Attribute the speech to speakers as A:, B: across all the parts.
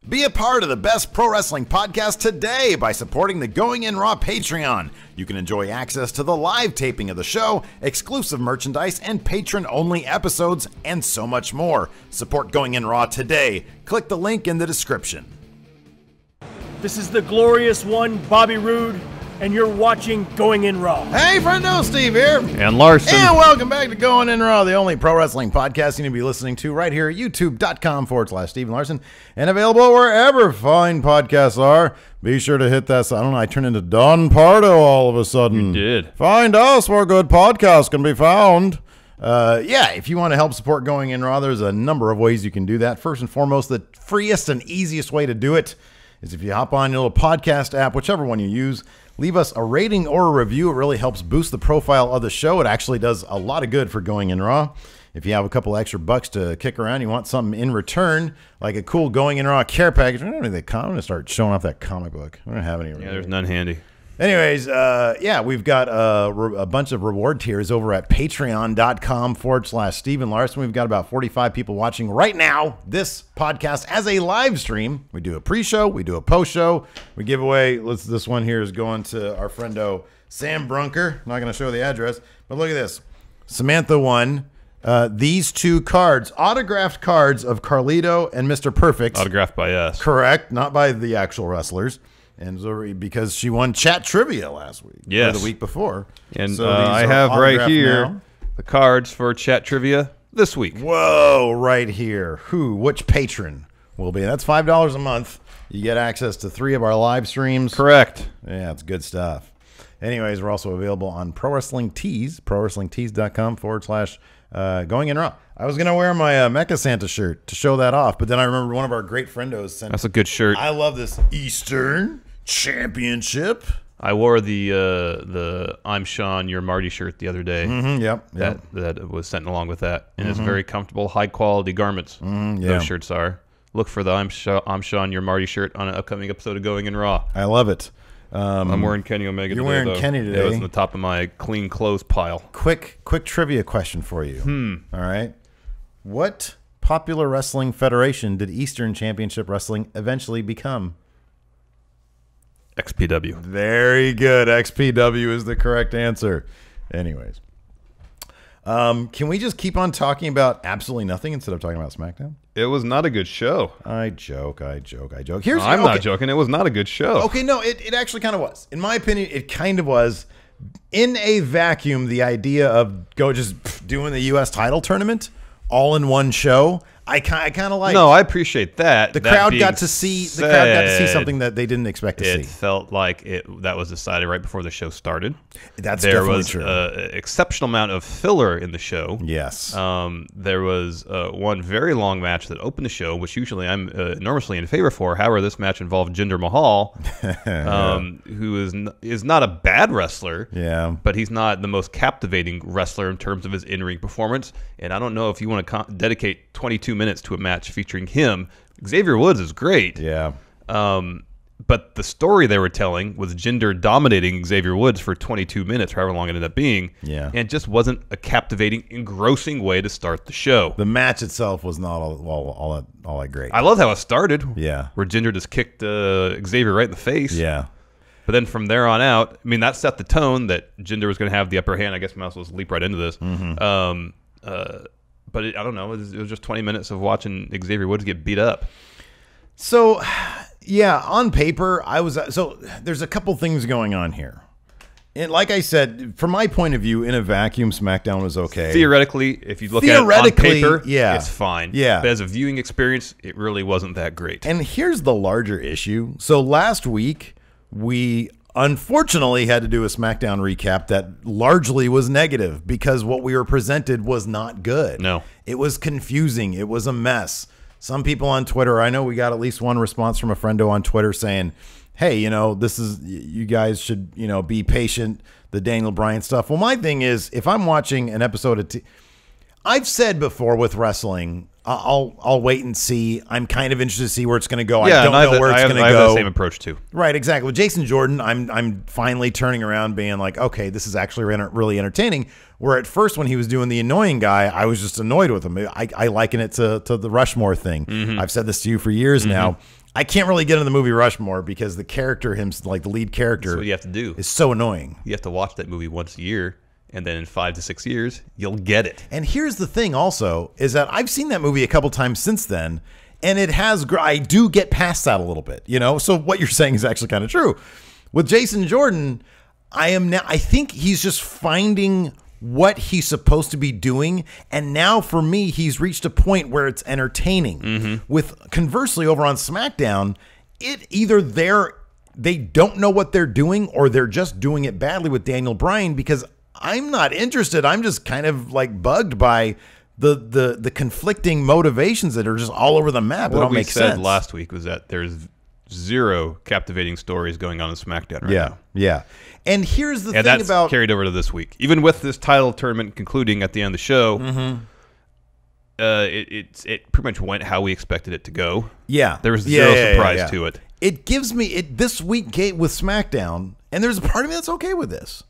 A: Be a part of the best pro wrestling podcast today by supporting the Going In Raw Patreon. You can enjoy access to the live taping of the show, exclusive merchandise, and patron-only episodes, and so much more. Support Going In Raw today. Click the link in the description.
B: This is the glorious one, Bobby Roode, and you're watching Going In Raw.
A: Hey, friendo, Steve here.
C: And Larson.
A: And welcome back to Going In Raw, the only pro wrestling podcast you need to be listening to right here at youtube.com/Steve Larson, and available wherever fine podcasts are. Be sure to hit that. I don't know, I turned into Don Pardo all of a sudden.
C: You did.
A: Find us where good podcasts can be found. Yeah, if you want to help support Going In Raw, there's a number of ways you can do that. First and foremost, the freest and easiest way to do it is if you hop on your little podcast app, whichever one you use, leave us a rating or a review. It really helps boost the profile of the show. It actually does a lot of good for Going In Raw. If you have a couple extra bucks to kick around, you want something in return, like a cool Going In Raw care package. I don't know, I'm going to start showing off that comic book. I don't have any.
C: Yeah, there's none handy.
A: Anyways, yeah, we've got a bunch of reward tiers over at patreon.com/Steven Larson. We've got about 45 people watching right now this podcast as a live stream. We do a pre-show, we do a post-show. We give away, this one here is going to our friendo Sam Brunker. I'm not going to show the address, but look at this. Samantha won these two cards, autographed cards of Carlito and Mr. Perfect.
C: Autographed by us.
A: Correct, not by the actual wrestlers. And so because she won chat trivia last week,
C: yes,
A: or the week before,
C: and
A: so
C: I have right here the cards for chat trivia this week.
A: Whoa, right here. Which patron will be? That's $5 a month. You get access to 3 of our live streams.
C: Correct.
A: Yeah, it's good stuff. Anyways, we're also available on Pro Wrestling Tees, prowrestlingtees.com/Going In Raw. I was going to wear my Mecha Santa shirt to show that off, but then I remember one of our great friendos sent. That's
C: a good shirt.
A: I love this Eastern Championship.
C: I wore the I'm Sean, you're Marty shirt the other day.
A: Yep.
C: That was sent along with that, and it's very comfortable, high quality garments. Those shirts are. Look for the I'm Sean, you're Marty shirt on an upcoming episode of Going In Raw.
A: I love it.
C: I'm wearing Kenny Omega today.
A: You're wearing Kenny today.
C: Yeah, it's on the top of my clean clothes pile.
A: Quick trivia question for you. All right. What popular wrestling federation did Eastern Championship Wrestling eventually become?
C: XPW.
A: Very good. XPW is the correct answer. Anyways. Can we just keep on talking about absolutely nothing instead of talking about SmackDown?
C: It was not a good show.
A: I joke.
C: I'm not joking. It was not a good show.
A: Okay, no, it actually kind of was. In my opinion, it kind of was. In a vacuum, the idea of just doing the U.S. title tournament all in one show, I kind of like.
C: No, I appreciate that.
A: The crowd got to see something that they didn't expect to see.
C: It felt like that was decided right before the show started.
A: That's definitely true.
C: There was an exceptional amount of filler in the show.
A: Yes.
C: There was one very long match that opened the show, which usually I'm enormously in favor for. However, this match involved Jinder Mahal, who is not a bad wrestler.
A: Yeah.
C: But he's not the most captivating wrestler in terms of his in-ring performance. And I don't know if you want to dedicate 22 minutes to a match featuring him. Xavier Woods is great.
A: Yeah.
C: But the story they were telling was Jinder dominating Xavier Woods for 22 minutes, however long it ended up being.
A: Yeah.
C: And it just wasn't a captivating, engrossing way to start the show.
A: The match itself was not all that great.
C: I love how it started.
A: Yeah.
C: Where Jinder just kicked Xavier right in the face.
A: Yeah.
C: But then from there on out, I mean, that set the tone that Jinder was going to have the upper hand. I guess we might as well leap right into this. But I don't know. It was just 20 minutes of watching Xavier Woods get beat up.
A: So, yeah, on paper, there's a couple things going on here. And like I said, from my point of view, in a vacuum, SmackDown was okay.
C: Theoretically, if you look at it on paper, it's fine.
A: Yeah.
C: But as a viewing experience, it really wasn't that great.
A: And here's the larger issue. So last week, we unfortunately had to do a SmackDown recap that largely was negative because what we were presented was not good.
C: No.
A: It was confusing. It was a mess. Some people on Twitter, I know we got at least one response from a friendo on Twitter saying, hey, you guys should, be patient, the Daniel Bryan stuff. Well, my thing is, if I'm watching an episode of I've said before with wrestling, I'll wait and see. I'm kind of interested to see where it's going to go.
C: Yeah,
A: I don't know where it's going to go.
C: I have the same approach too.
A: Right, exactly. With Jason Jordan, I'm finally turning around being like, okay, this is actually really entertaining. Where at first when he was doing the annoying guy, I was just annoyed with him. I liken it to the Rushmore thing. I've said this to you for years now. I can't really get into the movie Rushmore because the character, like the lead character,
C: That's what you have to do.
A: Is so annoying.
C: You have to watch that movie once a year, and then in 5 to 6 years, you'll get it.
A: And here's the thing also, is that I've seen that movie a couple times since then, and it has, I do get past that a little bit, you know? So what you're saying is actually kind of true. With Jason Jordan, I think he's just finding what he's supposed to be doing, and now for me he's reached a point where it's entertaining. With conversely over on SmackDown, it either they don't know what they're doing or they're just doing it badly with Daniel Bryan, because I'm not interested. I'm just kind of like bugged by the conflicting motivations that are just all over the map. It don't make sense.
C: What we said last week was that there's zero captivating stories going on in SmackDown right now.
A: Yeah. And here's the thing
C: that's
A: about
C: carried over to this week. Even with this title tournament concluding at the end of the show, it pretty much went how we expected it to go.
A: Yeah.
C: There was zero surprise to it.
A: It gives me this week with SmackDown, and there's a part of me that's okay with this.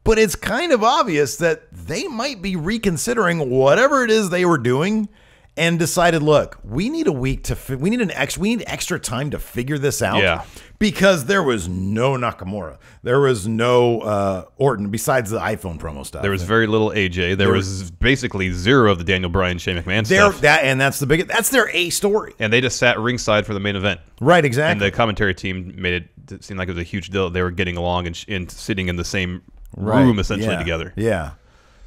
A: But it's kind of obvious that they might be reconsidering whatever it is they were doing and decided, look, we need a week we need extra time to figure this out.
C: Yeah.
A: Because there was no Nakamura. There was no Orton besides the iPhone promo stuff.
C: There was very little AJ. There was basically zero of the Daniel Bryan, Shane McMahon stuff.
A: That's their A story.
C: And they just sat ringside for the main event.
A: Right, exactly.
C: And the commentary team made it seem like it was a huge deal. They were getting along and sitting in the same room essentially together.
A: Yeah.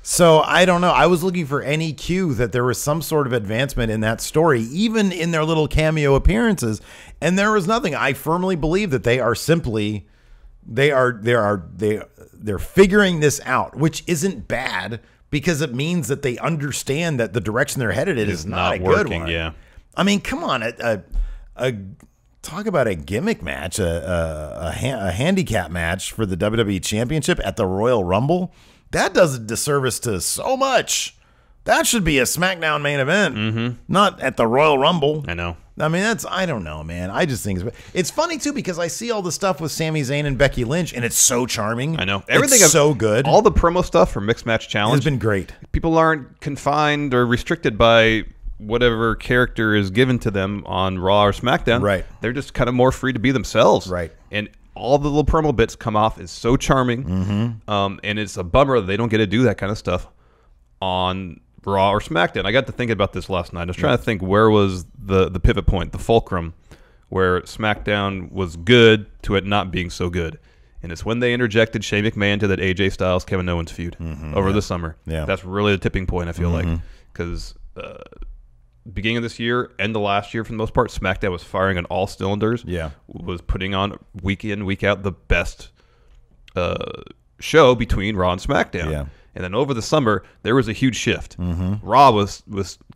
A: So I don't know. I was looking for any cue that there was some sort of advancement in that story, even in their little cameo appearances, and there was nothing. I firmly believe that they are simply they're figuring this out, which isn't bad because it means that they understand that the direction they're headed in is not a good one.
C: Yeah.
A: I mean, come on, talk about a gimmick match, a handicap match for the WWE Championship at the Royal Rumble. That does a disservice to so much. That should be a SmackDown main event, not at the Royal Rumble.
C: I know.
A: I mean, I don't know, man. I just think it's funny, too, because I see all the stuff with Sami Zayn and Becky Lynch, and it's so charming.
C: I know.
A: Everything's so good.
C: All the promo stuff for Mixed Match Challenge
A: has been great.
C: People aren't confined or restricted by whatever character is given to them on Raw or SmackDown.
A: Right.
C: They're just kind of more free to be themselves.
A: Right.
C: And all the little promo bits come off is so charming. And it's a bummer that they don't get to do that kind of stuff on Raw or SmackDown. I got to thinking about this last night. I was trying to think, where was the pivot point, the fulcrum, where SmackDown was good to it not being so good. And it's when they interjected Shane McMahon to that AJ Styles, Kevin Owens feud over the summer. Yeah. That's really the tipping point, I feel like. Because beginning of this year, end of last year, for the most part, SmackDown was firing on all cylinders. Yeah, was putting on week in, week out the best show between Raw and SmackDown. Yeah, and then over the summer there was a huge shift. Raw was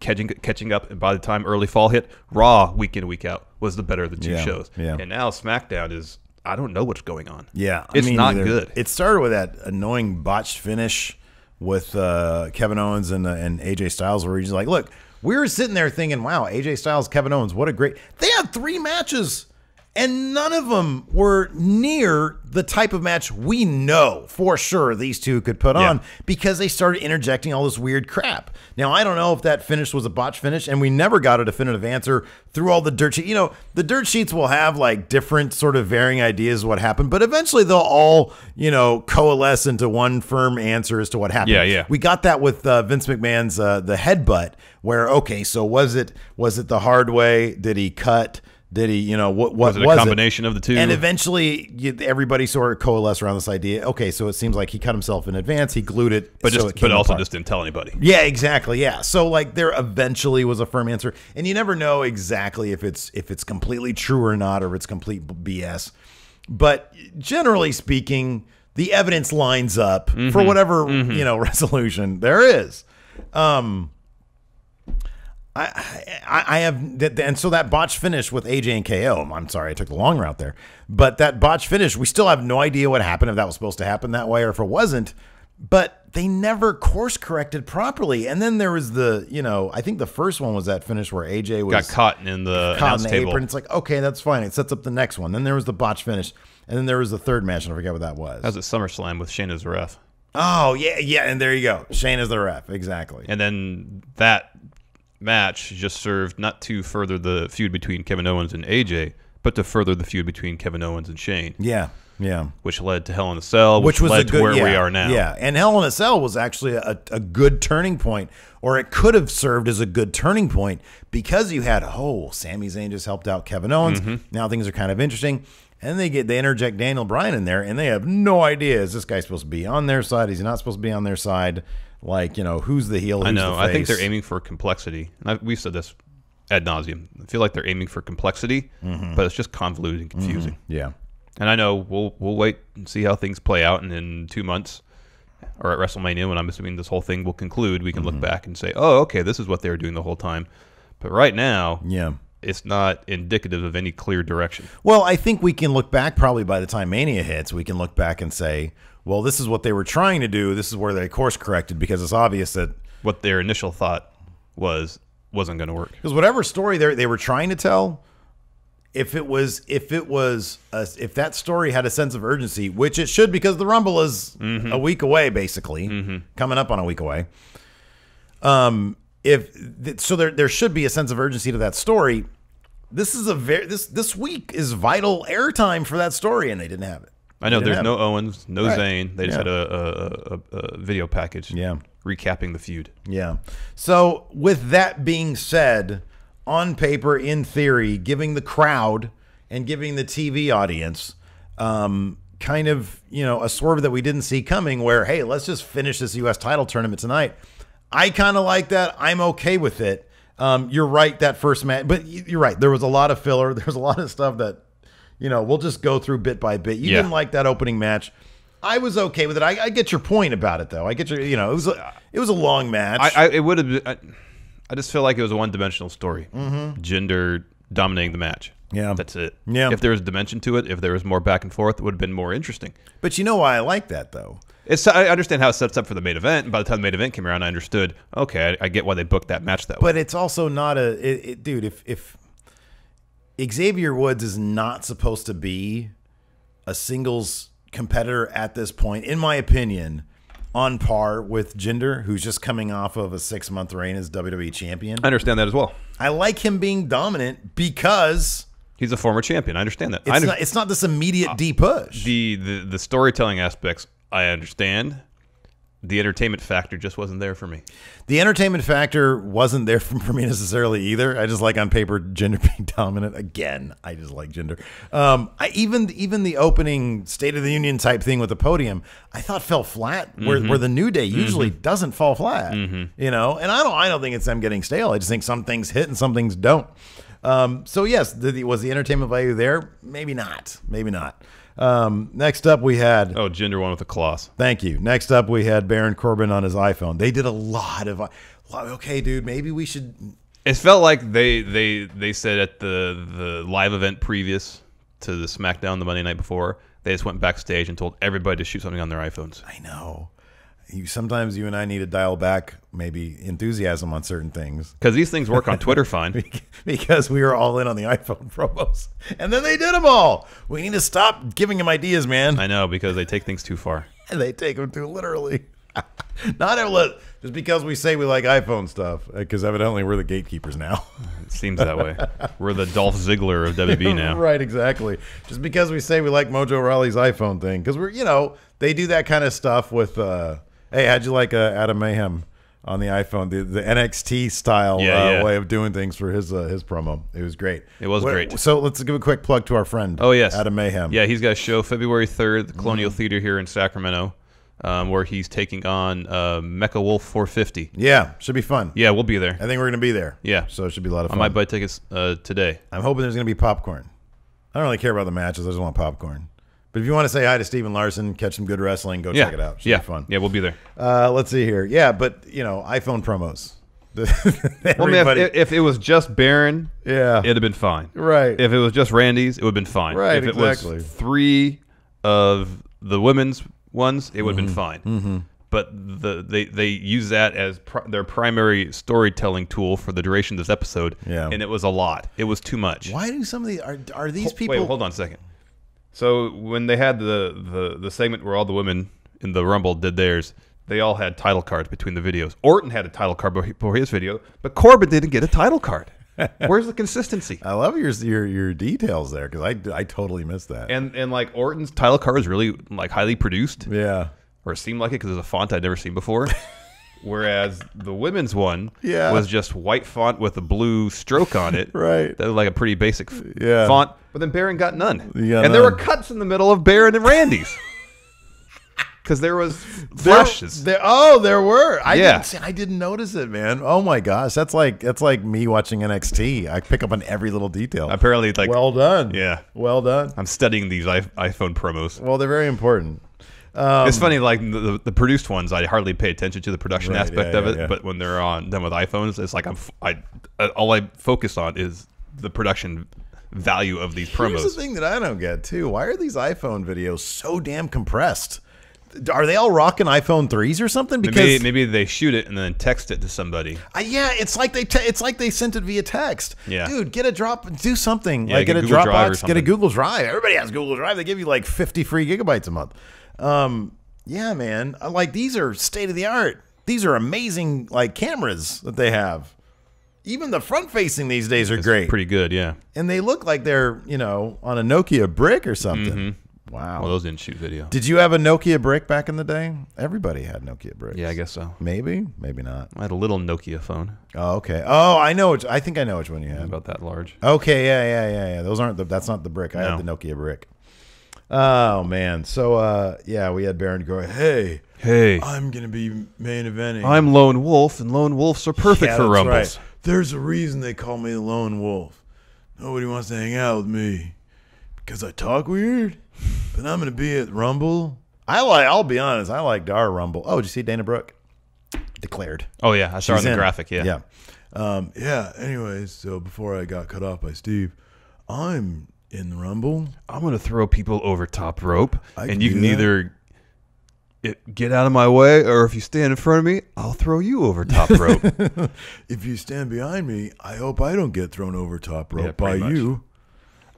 C: catching up, and by the time early fall hit, Raw week in, week out was the better of the two shows. Yeah, and now SmackDown is, I don't know what's going on. Yeah, it's not good.
A: It started with that annoying botched finish with Kevin Owens and AJ Styles, where he's like, look. We were sitting there thinking, wow, AJ Styles, Kevin Owens, what a great... They had 3 matches, and none of them were near the type of match we know for sure these two could put on, because they started interjecting all this weird crap. Now, I don't know if that finish was a botch finish, and we never got a definitive answer through all the dirt sheets. You know, the dirt sheets will have like different sort of varying ideas of what happened, but eventually they'll all, you know, coalesce into one firm answer as to what happened.
C: Yeah.
A: We got that with Vince McMahon's the headbutt, where, okay, so was it the hard way? Did he cut? Did he, you know, what was
C: it? A combination of the two?
A: And eventually, everybody sort of coalesced around this idea. Okay, so it seems like he cut himself in advance. He glued it,
C: but also just didn't tell anybody.
A: Yeah, exactly. Yeah. So like, there eventually was a firm answer, and you never know exactly if it's completely true or not, or if it's complete BS. But generally speaking, the evidence lines up for whatever you know resolution there is. I have, and so that botch finish with AJ and KO, I'm sorry I took the long route there, but that botch finish, we still have no idea what happened, if that was supposed to happen that way or if it wasn't, but they never course corrected properly. And then there was the, you know, I think the first one was that finish where AJ
C: got caught in the
A: apron. It's like, okay, that's fine. It sets up the next one. Then there was the botch finish. And then there was the third match, and I forget what that was.
C: That was at SummerSlam with Shane as the ref.
A: Oh, yeah, and there you go. Shane is the ref, exactly.
C: And then that match just served not to further the feud between Kevin Owens and AJ, but to further the feud between Kevin Owens and Shane.
A: Yeah. Yeah.
C: Which led to Hell in a Cell, which was led to where we are now.
A: Yeah, and Hell in a Cell was actually a good turning point, or it could have served as a good turning point because you had, Sami Zayn just helped out Kevin Owens. Now things are kind of interesting. And they interject Daniel Bryan in there, and they have no idea, is this guy supposed to be on their side? Is he not supposed to be on their side? Like, who's the heel, who's
C: I know.
A: the face?
C: I think they're aiming for complexity. And we've said this ad nauseum. I feel like they're aiming for complexity, but it's just convoluted and confusing.
A: Yeah.
C: And I know we'll wait and see how things play out, and in 2 months, or at WrestleMania, when I'm assuming this whole thing will conclude, we can look back and say, oh, okay, this is what they were doing the whole time. But right now, it's not indicative of any clear direction.
A: Well, I think we can look back probably by the time Mania hits, we can look back and say, well, this is what they were trying to do. This is where they course corrected, because it's obvious that
C: what their initial thought wasn't going to work.
A: Because whatever story they were trying to tell, if that story had a sense of urgency, which it should, because the Rumble is a week away, basically, coming up on a week away. There should be a sense of urgency to that story. This week is vital airtime for that story, and they didn't have it.
C: I know there's no Owens, no Zayn. They just had a video package, recapping the feud. Yeah. So with that being said, on paper, in theory, giving the crowd and giving the TV audience kind of, a swerve that we didn't see coming, where, hey, let's just finish this U.S. title tournament tonight. I kind of like that. I'm okay with it. You're right, that first match, but you're right. There was a lot of filler. There was a lot of stuff that, we'll just go through bit by bit. You didn't like that opening match. I was okay with it. I get your point about it, though. I get your, it was a long match. It would have been. I just feel like it was a one-dimensional story. Jinder dominating the match. Yeah, that's it. Yeah. If there was dimension to it, if there was more back and forth, it would have been more interesting.
A: But you know why I like that, though?
C: I understand how it sets up for the main event. And by the time the main event came around, I understood. Okay, I get why they booked that match that way.
A: But it's also not dude. If Xavier Woods is not supposed to be a singles competitor at this point, in my opinion, on par with Jinder, who's just coming off of a 6-month reign as WWE champion.
C: I understand that as well.
A: I like him being dominant because
C: he's a former champion. I understand that.
A: It's not this immediate D push.
C: The storytelling aspects, I understand. The entertainment factor just wasn't there for me.
A: The entertainment factor wasn't there for me necessarily either. I just like on paper Jinder being dominant. Again, I just like Jinder. Even the opening State of the Union type thing with the podium, I thought fell flat. Where the New Day usually doesn't fall flat. And I don't think it's them getting stale. I just think some things hit and some things don't. So yes, was the entertainment value there? Maybe not. Maybe not. Next up we had
C: Jinder won with a claws.
A: Thank you. Next up we had Baron Corbin on his iPhone. They did a lot of okay, dude, maybe we should.
C: It felt like they said at the live event previous to the Smackdown the Monday night before, they just went backstage and told everybody to shoot something on their iPhones.
A: I know. Sometimes you and I need to dial back maybe enthusiasm on certain things.
C: Because these things work on Twitter fine.
A: Because we were all in on the iPhone promos. And then they did them all. We need to stop giving them ideas, man.
C: I know, because they take things too far.
A: And they take them too literally. Just because we say we like iPhone stuff. Because evidently we're the gatekeepers now.
C: It seems that way. We're the Dolph Ziggler of WB now.
A: Right, exactly. Just because we say we like Mojo Rawley's iPhone thing. Because they do that kind of stuff with... Hey, how'd you like Adam Mayhem on the iPhone? The NXT style way of doing things for his promo. It was great.
C: It was great.
A: So let's give a quick plug to our friend.
C: Oh yes,
A: Adam Mayhem.
C: Yeah, he's got a show February 3rd at the Colonial Theater here in Sacramento, where he's taking on Mecha Wolf 450.
A: Yeah, should be fun.
C: Yeah, we'll be there.
A: I think we're gonna be there.
C: Yeah,
A: so it should be a lot of fun.
C: I might buy tickets today.
A: I'm hoping there's gonna be popcorn. I don't really care about the matches. I just want popcorn. But if you want to say hi to Steven Larson, catch some good wrestling, go check it out. Should be fun.
C: Yeah, we'll be there.
A: Let's see here. Yeah, but iPhone promos.
C: Well, man, if it was just Baron, it'd have been fine.
A: Right.
C: If it was just Randy's, it would have been fine.
A: Right,
C: if it was 3 of the women's ones, it would have been fine. But they use that as their primary storytelling tool for the duration of this episode, and it was a lot. It was too much.
A: Why do some of the are these people?
C: Wait, hold on a second. So when they had the segment where all the women in the Rumble did theirs, they all had title cards between the videos. Orton had a title card before his video, but Corbin didn't get a title card. Where's the consistency?
A: I love your details there because I totally missed that.
C: And like Orton's title card is really like highly produced.
A: Yeah.
C: Or it seemed like it because it's a font I'd never seen before. Whereas the women's one was just white font with a blue stroke on it.
A: Right.
C: That was like a pretty basic font. But then Baron got none.
A: And
C: there were cuts in the middle of Baron and Randy's. Because there was flashes.
A: There were. I didn't notice it, man. Oh my gosh, that's like me watching NXT. I pick up on every little detail.
C: Apparently, like
A: well done.
C: Yeah,
A: well done.
C: I'm studying these iPhone promos.
A: Well, they're very important.
C: It's funny, like the produced ones, I hardly pay attention to the production aspect of it. But when they're done with iPhones, it's like all I focus on is the production value of these promos.
A: Here's the thing that I don't get too. Why are these iPhone videos so damn compressed? Are they all rocking iPhone 3s or something? Because
C: maybe they shoot it and then text it to somebody.
A: Yeah, it's like they sent it via text.
C: Yeah,
A: dude, get a drop, do something.
C: Yeah,
A: like get a
C: Google Drive or
A: Dropbox, get a Google Drive. Everybody has Google Drive. They give you like 50 free gigabytes a month. Yeah, man. Like these are state of the art. These are amazing like cameras that they have. Even the front facing these days are great.
C: Pretty good, yeah.
A: And they look like they're on a Nokia brick or something.
C: Mm-hmm.
A: Wow.
C: Well, those didn't shoot video.
A: Did you have a Nokia brick back in the day? Everybody had Nokia bricks.
C: Yeah, I guess so.
A: Maybe, maybe not.
C: I had a little Nokia phone.
A: Oh, okay. Oh, I know. I think I know which one you had.
C: About that large.
A: Okay, yeah. Those aren't that's not the brick. I had the Nokia brick. Oh man. So yeah, we had Baron go, hey, I'm gonna be main eventing.
C: I'm Lone Wolf, and Lone Wolves are perfect for Rumbles.
A: Right. There's a reason they call me the Lone Wolf. Nobody wants to hang out with me because I talk weird. But I'm going to be at Rumble. I'll be honest, I liked our Rumble. Oh, did you see Dana Brooke? Declared.
C: Oh, yeah. I saw her on the graphic, yeah.
A: Yeah. Anyways, so before I got cut off by Steve, I'm in the Rumble.
C: I'm going to throw people over top rope, and you can either get out of my way, or if you stand in front of me, I'll throw you over top rope.
A: If you stand behind me, I hope I don't get thrown over top rope by you.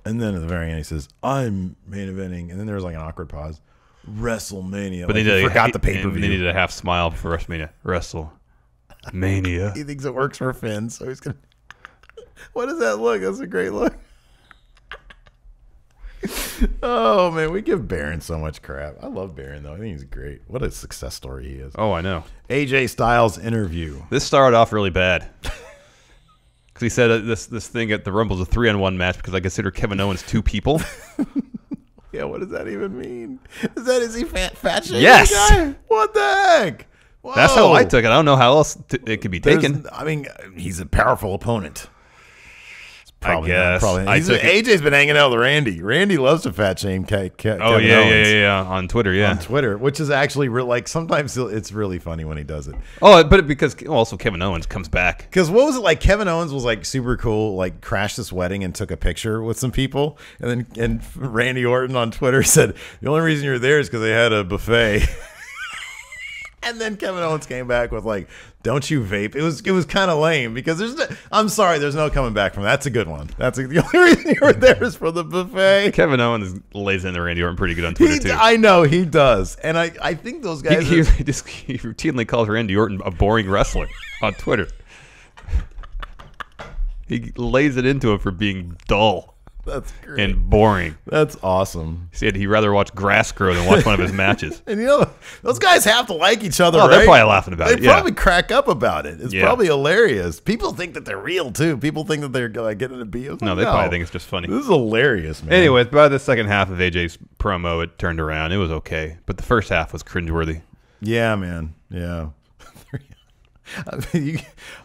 A: And then at the very end, he says, I'm main eventing. And then there was like an awkward pause. WrestleMania.
C: But
A: like
C: they
A: forgot the pay-per-view.
C: They needed a half smile for WrestleMania. WrestleMania.
A: He thinks it works for Finn, so he's going to... What does that look? That's a great look. Oh, man, we give Baron so much crap. I love Baron, though. I think he's great. What a success story he is.
C: Oh, I know.
A: AJ Styles interview.
C: This started off really bad. Because he said this thing at the Rumble's a 3-on-1 match because I consider Kevin Owens 2 people.
A: Yeah, what does that even mean? Is he fat shaming
C: yes.
A: guy? What the heck? Whoa.
C: That's how I took it. I don't know how else it could be taken.
A: I mean, he's a powerful opponent.
C: Probably I guess.
A: AJ's been hanging out with Randy. Randy loves to fat shame Kevin Owens.
C: Yeah. On Twitter, yeah.
A: On Twitter, which is actually like sometimes it's really funny when he does it.
C: Oh, but because also Kevin Owens comes back.
A: Because what was it like? Kevin Owens was like super cool, like crashed this wedding and took a picture with some people, and Randy Orton on Twitter said the only reason you're there is because they had a buffet. And then Kevin Owens came back with like, "Don't you vape?" It was kind of lame because I'm sorry, there's no coming back from that. That's a good one. The only reason you were there is for the buffet.
C: Kevin Owens lays into Randy Orton pretty good on Twitter too.
A: I know he does, and I think those guys.
C: He routinely calls Randy Orton a boring wrestler on Twitter. He lays it into him for being dull.
A: That's great.
C: And boring.
A: That's awesome.
C: He said he'd rather watch grass grow than watch one of his matches.
A: And those guys have to like each other, right?
C: They're probably laughing about it.
A: They probably crack up about it. It's probably hilarious. People think that they're real, too. People think that they're getting a beat.
C: No, they probably think it's just funny.
A: This is hilarious, man.
C: Anyways, by the second half of AJ's promo, it turned around. It was okay. But the first half was cringeworthy.
A: Yeah, man. Yeah.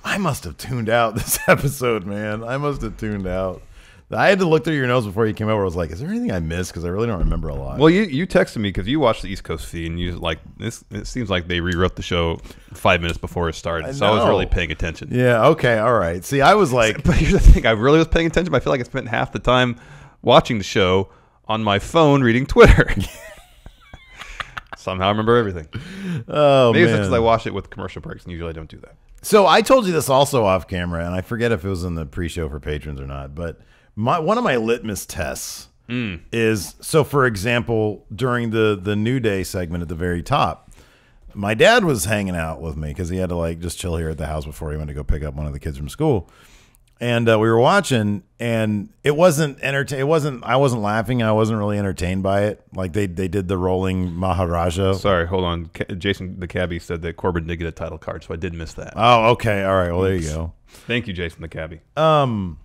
A: I must have tuned out this episode, man. I must have tuned out. I had to look through your notes before you came over. I was like, is there anything I missed? Because I really don't remember a lot.
C: Well, you texted me because you watched the East Coast feed, and you like this. It seems like they rewrote the show 5 minutes before it started. So I was really paying attention.
A: Yeah, okay, all right. See, I was like...
C: But here's the thing. I really was paying attention, but I feel like I spent half the time watching the show on my phone reading Twitter. Somehow I remember everything.
A: Oh,
C: Maybe
A: man.
C: it's because I watch it with commercial breaks, and usually I don't do that.
A: So I told you this also off camera, and I forget if it was in the pre-show for patrons or not, but... one of my litmus tests is, so for example, during the New Day segment at the very top, my dad was hanging out with me because he had to like just chill here at the house before he went to go pick up one of the kids from school. And we were watching, and it wasn't I wasn't laughing. I wasn't really entertained by it. Like they did the rolling Maharaja.
C: Sorry, hold on. Jason the cabbie said that Corbin did get a title card, so I did miss that.
A: Oh, okay. All right. Well, there you go.
C: Thank you, Jason the cabbie.
A: So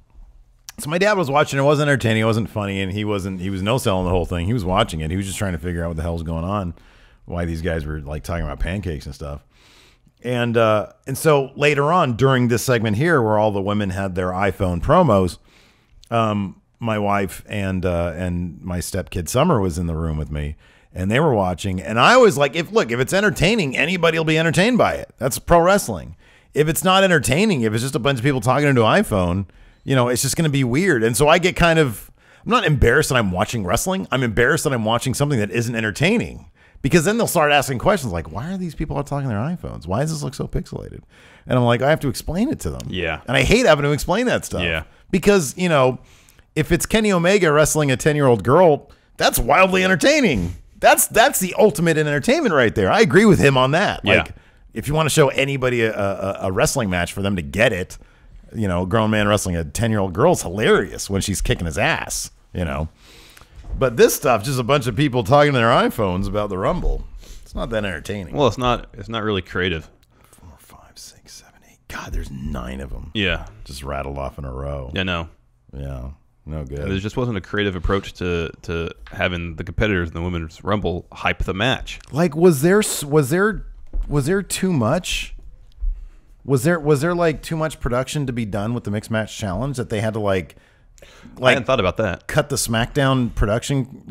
A: my dad was watching. It wasn't entertaining. It wasn't funny, and he was no-selling the whole thing. He was watching it. He was just trying to figure out what the hell was going on, why these guys were like talking about pancakes and stuff. And so later on during this segment here, where all the women had their iPhone promos, my wife and my stepkid Summer was in the room with me, and they were watching. And I was like, if it's entertaining, anybody will be entertained by it. That's pro wrestling. If it's not entertaining, if it's just a bunch of people talking into an iPhone, it's just going to be weird. And so I get I'm not embarrassed that I'm watching wrestling. I'm embarrassed that I'm watching something that isn't entertaining. Because then they'll start asking questions like, why are these people all talking on their iPhones? Why does this look so pixelated? And I'm like, I have to explain it to them. Yeah. And I hate having to explain that stuff. Yeah. Because, if it's Kenny Omega wrestling a 10-year-old girl, that's wildly entertaining. That's the ultimate in entertainment right there. I agree with him on that.
C: Yeah.
A: Like, if you want to show anybody a wrestling match for them to get it, a grown man wrestling a 10-year-old girl is hilarious when she's kicking his ass, But this stuff, just a bunch of people talking to their iPhones about the Rumble. It's not that entertaining.
C: Well, it's not really creative.
A: 4, 5, 6, 7, 8. God, there's 9 of them.
C: Yeah.
A: Just rattled off in a row.
C: Yeah, no.
A: Yeah. No good.
C: There just wasn't a creative approach to having the competitors in the Women's Rumble hype the match.
A: Like, was there too much? Was there like too much production to be done with the mixed match challenge that they had to I
C: hadn't thought about that.
A: Cut the SmackDown production,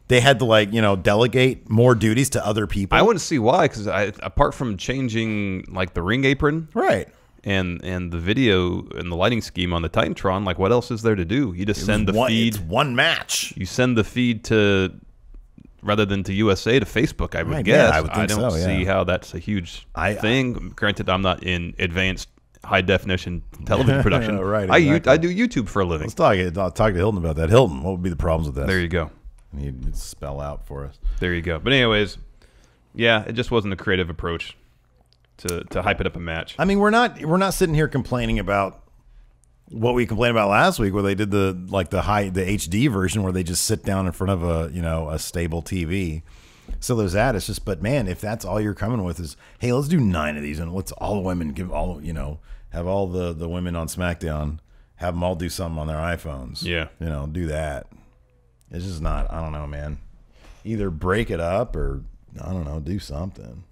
A: they had to delegate more duties to other people.
C: I wouldn't see why, because apart from changing the ring apron,
A: right,
C: and the video and the lighting scheme on the Titantron, what else is there to do? You just send the feed.
A: It's one match.
C: You send the feed to, rather than to USA, to Facebook. I would guess.
A: Yeah, I don't
C: see how that's a huge thing. Granted, I'm not in advanced high definition television production.
A: Right, exactly.
C: I do YouTube for a living.
A: I'll talk to Hilton about that. Hilton, what would be the problems with that?
C: There you go.
A: He'd spell out for us.
C: There you go. But anyways, yeah, it just wasn't a creative approach to hype it up a match.
A: I mean, we're not sitting here complaining about what we complained about last week, where they did the HD version where they just sit down in front of a stable TV. So there's that. It's just, but man, if that's all you're coming with is, hey, let's do 9 of these and let's all the women have all the women on SmackDown, have them all do something on their iPhones.
C: Yeah.
A: Do that. It's just not, I don't know, man. Either break it up or, I don't know, do something.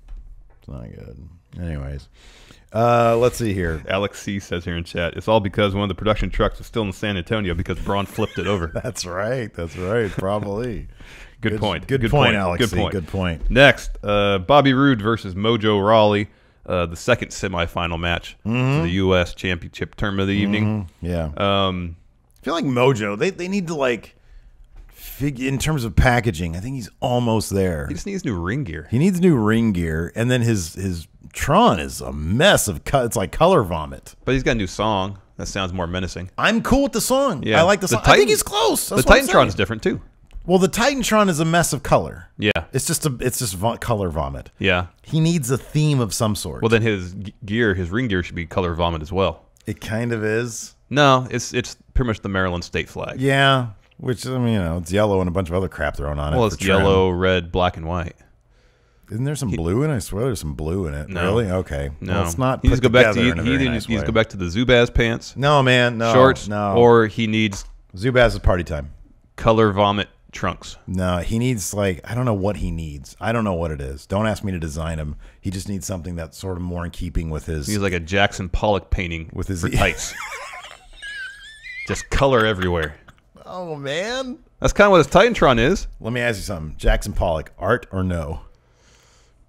A: It's not good. Anyways, let's see here.
C: Alex C says here in chat, it's all because one of the production trucks was still in San Antonio because Braun flipped it over.
A: That's right. Probably.
C: Good point.
A: Good point, Alex. Good point.
C: Next, Bobby Roode versus Mojo Rawley, the second semifinal match for the U.S. Championship tournament of the evening.
A: Yeah. I feel like Mojo, they need to in terms of packaging, I think he's almost there.
C: He just needs new ring gear.
A: He needs new ring gear, and then his Tron is a mess of it's like color vomit.
C: But he's got a new song that sounds more menacing.
A: I'm cool with the song. Yeah. I like the song. I think he's close.
C: That's the Titantron is different too.
A: Well, the Titantron is a mess of color.
C: Yeah,
A: it's just color vomit.
C: Yeah,
A: he needs a theme of some sort.
C: Well, then his ring gear should be color vomit as well.
A: It kind of is.
C: No, it's pretty much the Maryland state flag.
A: Yeah, which it's yellow and a bunch of other crap thrown on it.
C: Well, it's yellow, red, black, and white.
A: Isn't there some blue in it? I swear there's some blue in it.
C: No.
A: Really? Okay.
C: No,
A: well, it's not.
C: He needs to go back to go back to the Zubaz pants.
A: No, man. No
C: shorts.
A: No.
C: Or he needs
A: Zubaz is party time.
C: Color vomit trunks.
A: No, he needs I don't know what he needs. I don't know what it is. Don't ask me to design him. He just needs something that's sort of more in keeping with his.
C: He's like a Jackson Pollock painting with his tights. Just color everywhere.
A: Oh man,
C: that's kind of what his Titantron is.
A: Let me ask you something: Jackson Pollock, art or no?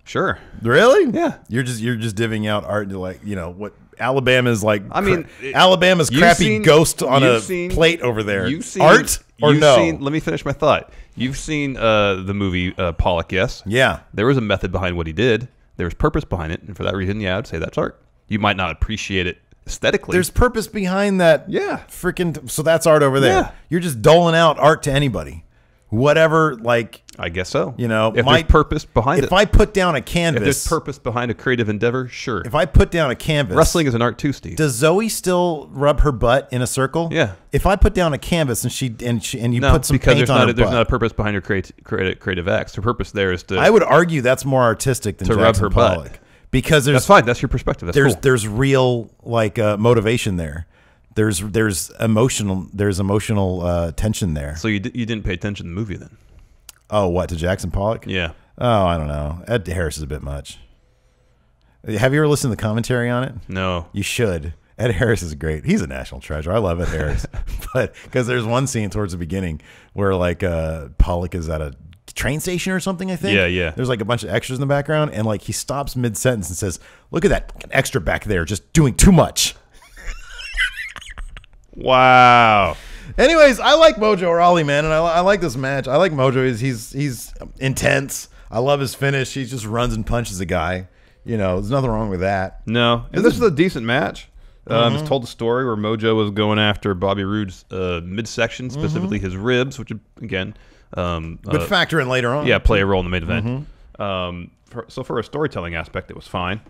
C: Sure.
A: Really?
C: Yeah.
A: You're just divvying out art to what Alabama's like.
C: I mean,
A: Alabama's crappy ghost on a plate over there. Art or no?
C: Let me finish my thought. You've seen the movie Pollock, yes?
A: Yeah.
C: There was a method behind what he did. There was purpose behind it, and for that reason, yeah, I'd say that's art. You might not appreciate it aesthetically.
A: There's purpose behind that.
C: Yeah.
A: Freaking. So that's art over there.
C: Yeah.
A: You're just doling out art to anybody. whatever, like,
C: I guess so.
A: you know,
C: if there's purpose behind it.
A: If I put down a canvas.
C: If there's purpose behind a creative endeavor, sure.
A: If I put down a canvas.
C: Wrestling is an art too, Steve.
A: Does Zoe still rub her butt in a circle?
C: Yeah.
A: If I put down a canvas and you put some paint on her butt.
C: There's not a purpose behind her creative acts. Her purpose there is to.
A: I would argue that's more artistic than
C: to
A: Jackson
C: rub her
A: Pollock.
C: butt.
A: Because
C: that's fine. That's your perspective. That's cool.
A: There's real like motivation there. There's emotional tension there.
C: So you didn't pay attention to the movie then?
A: Oh, what, to Jackson Pollock?
C: Yeah.
A: Oh, I don't know. Ed Harris is a bit much. Have you ever listened to the commentary on it?
C: No.
A: You should. Ed Harris is great. He's a national treasure. I love Ed Harris, but because there's one scene towards the beginning where like Pollock is at a train station or something, I think.
C: Yeah, yeah.
A: There's like a bunch of extras in the background, and like he stops mid sentence and says, "Look at that extra back there, just doing too much."
C: Wow.
A: Anyways, I like Mojo Rawley, man, and I like this match. I like Mojo. He's intense. I love his finish. He just runs and punches a guy. You know, there's nothing wrong with that.
C: No, and this is a decent match. It's told a story where Mojo was going after Bobby Roode's midsection, specifically his ribs, which again,
A: but factor in later on.
C: Yeah, play a role in the main event. So for a storytelling aspect, it was fine.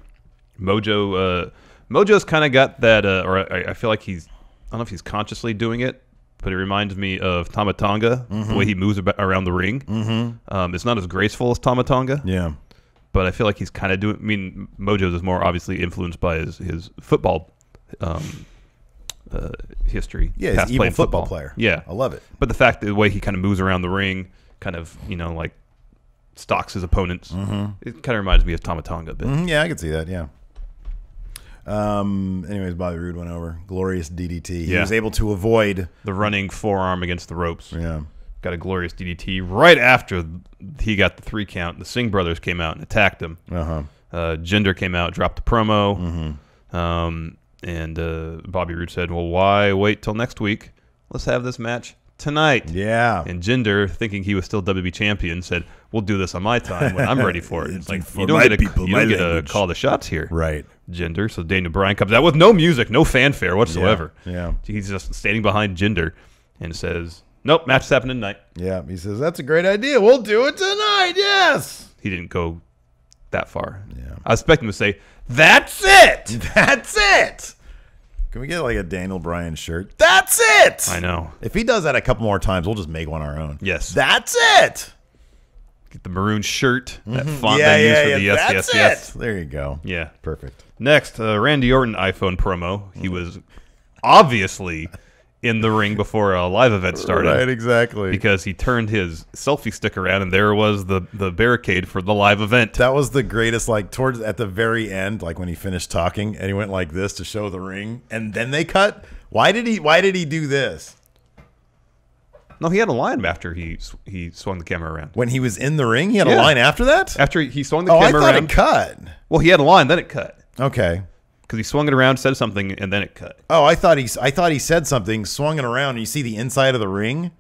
C: Mojo's kind of got that, or I feel like I don't know if he's consciously doing it, but it reminds me of Tama Tonga, the way he moves around the ring. It's not as graceful as Tama Tonga.
A: Yeah.
C: But I feel like he's kind of doing. I mean, Mojo's is more obviously influenced by his football history.
A: Yeah, he's an evil football player.
C: Yeah,
A: I love it.
C: But the fact that the way he kind of moves around the ring, kind of like stalks his opponents, it kind of reminds me of Tama Tonga a bit.
A: Yeah, I can see that. Yeah. Anyways, Bobby Roode went over. Glorious DDT. He was able to avoid
C: the running forearm against the ropes.
A: Yeah. Got
C: a glorious DDT right after he got the 3 count. The Singh brothers came out and attacked him. Jinder came out, dropped the promo. And Bobby Roode said, well, why wait till next week? Let's have this match tonight.
A: Yeah.
C: And Jinder, thinking he was still WWE champion, said, we'll do this on my time when I'm ready for it. It's like, you don't get to call the shots here.
A: Right.
C: Jinder. So Daniel Bryan comes out with no music, no fanfare whatsoever.
A: Yeah.
C: He's just standing behind Jinder and says, nope, match is happening tonight.
A: Yeah. He says, that's a great idea. We'll do it tonight. Yes.
C: He didn't go that far.
A: Yeah.
C: I was expecting him to say, that's it.
A: That's it. Can we get like a Daniel Bryan shirt? That's it.
C: I know.
A: If he does that a couple more times, we'll just make one our own.
C: Yes.
A: That's it.
C: Get the maroon shirt, that font they use for the yes, yes.
A: There you go.
C: Yeah.
A: Perfect.
C: Next, Randy Orton iPhone promo. He was obviously in the ring before a live event started.
A: Right, exactly.
C: Because he turned his selfie stick around and there was the barricade for the live event.
A: That was the greatest, like towards at the very end, like when he finished talking and he went like this to show the ring and then they cut. Why did he do this?
C: No, he had a line after he swung the camera around.
A: When he was in the ring, he had a line after that?
C: After he swung the camera around.
A: I thought it cut.
C: Well, he had a line, then it cut.
A: Okay.
C: Because he swung it around, said something, and then it cut.
A: Oh, I thought he said something, swung it around, and you see the inside of the ring,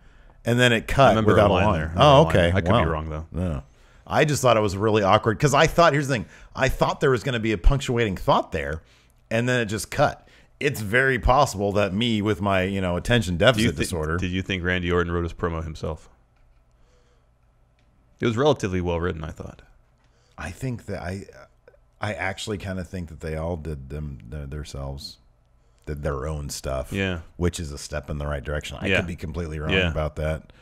A: and then it cut without a line there. Oh, okay.
C: I could be wrong, though.
A: No. I just thought it was really awkward, because I thought, here's the thing, I thought there was going to be a punctuating thought there, and then it just cut. It's very possible that me, with my attention deficit disorder.
C: Did you think Randy Orton wrote his promo himself? It was relatively well written, I thought.
A: I think that I actually kind of think that they all did themselves, did their own stuff.
C: Yeah,
A: which is a step in the right direction. I could be completely wrong about that.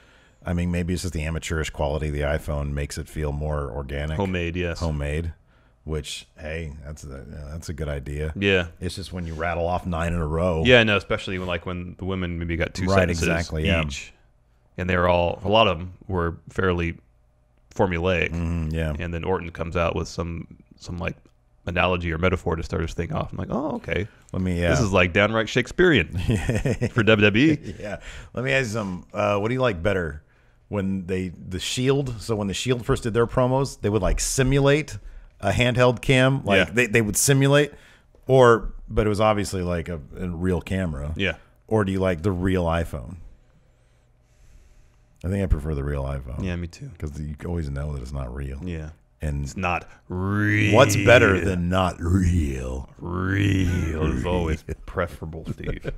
A: I mean, maybe it's just the amateurish quality of the iPhone makes it feel more organic,
C: homemade. Yes,
A: homemade. Which, hey, that's a good idea.
C: Yeah,
A: it's just when you rattle off 9 in a row.
C: Yeah, no, especially when the women maybe got 2 sentences each, and they were a lot of them were fairly formulaic.
A: Yeah,
C: and then Orton comes out with some like analogy or metaphor to start his thing off. I'm like, oh, okay. This is like downright Shakespearean for WWE.
A: Yeah. Let me ask you something. What do you like better? When the Shield? So when the Shield first did their promos, they would like simulate a handheld cam, like they would simulate, but it was obviously like a real camera.
C: Yeah.
A: Or do you like the real iPhone? I think I prefer the real iPhone.
C: Yeah, me too.
A: Because you always know that it's not real.
C: Yeah.
A: And
C: it's not real.
A: What's better than not real?
C: Real is always preferable, Steve.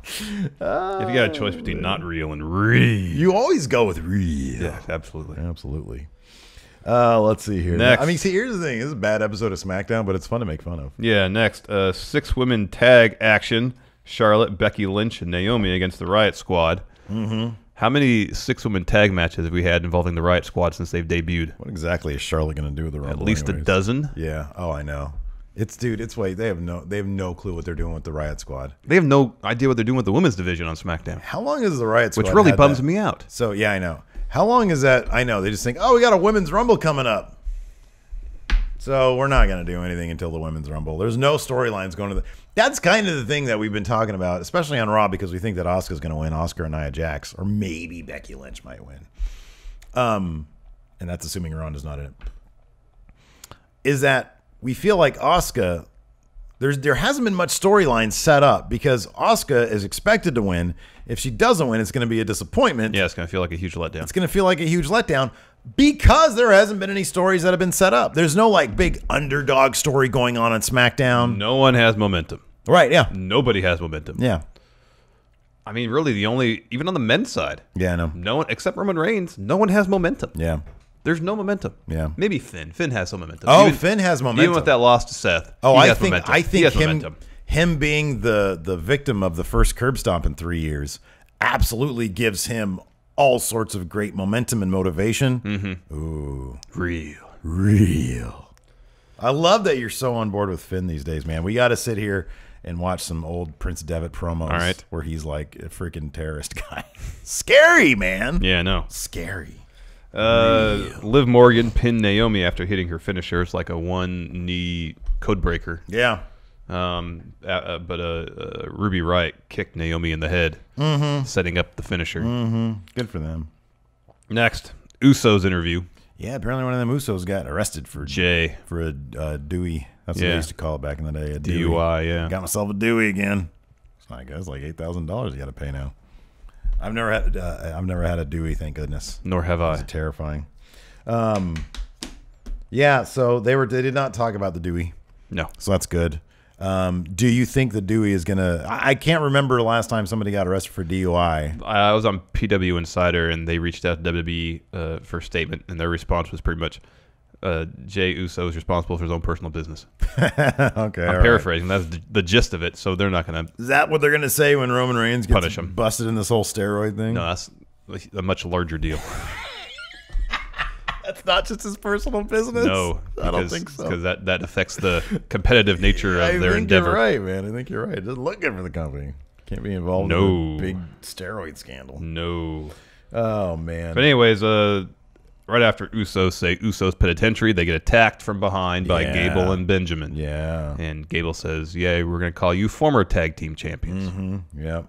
C: If you got a choice between not real and real,
A: you always go with real.
C: Yeah, absolutely.
A: Absolutely. Let's see here.
C: Next.
A: I mean, see, here's the thing. This is a bad episode of SmackDown, but it's fun to make fun of.
C: Yeah, next. 6 women tag action. Charlotte, Becky Lynch, and Naomi against the Riot Squad.
A: Mm-hmm.
C: How many 6-woman tag matches have we had involving the Riot Squad since they've debuted?
A: What exactly is Charlotte going to do with the Rumble?
C: At least
A: anyways?
C: a dozen?
A: Yeah. Oh, I know. It's wait. They have no clue what they're doing with the Riot Squad.
C: They have no idea what they're doing with the women's division on SmackDown.
A: How long is the Riot Squad?
C: Which really
A: had
C: bums
A: that?
C: me out.
A: So, yeah, I know. How long is that? I know. They just think, oh, we got a women's Rumble coming up. So we're not going to do anything until the women's Rumble. There's no storylines going to the... That's kind of the thing that we've been talking about, especially on Raw, because we think that Asuka's going to win. Asuka and Nia Jax, or maybe Becky Lynch might win. And that's assuming Ronda's not in it. Is that we feel like Asuka... There hasn't been much storyline set up because Asuka is expected to win. If she doesn't win, it's going to be a disappointment.
C: Yeah, it's going to feel like a huge letdown.
A: It's going to feel like a huge letdown because there hasn't been any stories that have been set up. There's no like big underdog story going on SmackDown.
C: No one has momentum.
A: Right, yeah.
C: Nobody has momentum.
A: Yeah.
C: I mean, really, the only... Even on the men's side.
A: Yeah, I know.
C: No one, except Roman Reigns, no one has momentum.
A: Yeah.
C: There's no momentum.
A: Yeah.
C: Maybe Finn. Finn has some momentum.
A: Oh, Finn has momentum.
C: Even with that loss to Seth.
A: Oh,
C: he
A: I
C: has
A: think
C: momentum.
A: I
C: He
A: think
C: has momentum.
A: him being the victim of the first curb stomp in 3 years absolutely gives him all sorts of great momentum and motivation.
C: Mm-hmm.
A: Ooh.
C: Real.
A: I love that you're so on board with Finn these days, man. We got to sit here and watch some old Prince Devitt promos
C: All right.
A: where he's like a freaking terrorist guy. Scary, man.
C: Yeah, no.
A: Scary.
C: Liv Morgan pinned Naomi after hitting her finisher. It's like a one-knee code breaker.
A: Yeah.
C: But Ruby Riott kicked Naomi in the head, setting up the finisher.
A: Good for them.
C: Next, Usos interview.
A: Yeah, apparently one of them Usos got arrested for a Dewey. That's what they used to call it back in the day. A
C: DUI, yeah.
A: Got myself a Dewey again. It's not good. It's like $8,000 you got to pay now. I've never had a Dewey, thank goodness.
C: Nor have I.
A: It's terrifying. Yeah, so they did not talk about the Dewey.
C: No.
A: So that's good. Do you think the Dewey is gonna? I can't remember the last time somebody got arrested for DUI.
C: I was on PW Insider, and they reached out to WWE for a statement, and their response was pretty much, Jey Uso is responsible for his own personal business.
A: Okay,
C: I'm paraphrasing. That's the gist of it. So they're not going to.
A: Is that what they're going to say when Roman Reigns gets
C: Punish him.
A: busted in this whole steroid thing?
C: No, that's a much larger deal.
A: That's not just his personal business.
C: No,
A: I don't think so.
C: Because that affects the competitive nature of their endeavor.
A: You're right, man. I think you're right. It doesn't look good for the company. Can't be involved in a big steroid scandal.
C: No.
A: Oh man.
C: But anyways, right after Usos say Usos penitentiary, they get attacked from behind by Gable and Benjamin.
A: Yeah.
C: And Gable says, "Yeah, we're going to call you former tag team champions."
A: Yep.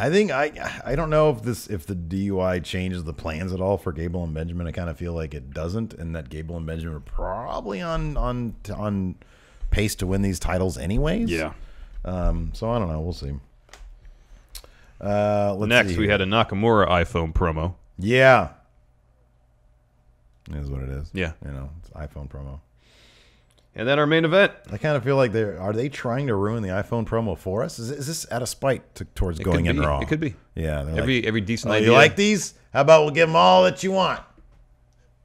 A: I think I don't know if the DUI changes the plans at all for Gable and Benjamin. I kind of feel like it doesn't, and that Gable and Benjamin are probably on pace to win these titles anyways.
C: Yeah.
A: So I don't know. We'll see.
C: Next, we had a Nakamura iPhone promo.
A: Yeah. It is what it is.
C: Yeah.
A: You know, it's iPhone promo.
C: And then our main event.
A: I kind of feel like are they trying to ruin the iPhone promo for us? Is this out of spite towards going in Raw?
C: It could be.
A: Yeah.
C: Every decent idea.
A: You like these? How about we'll give them all that you want?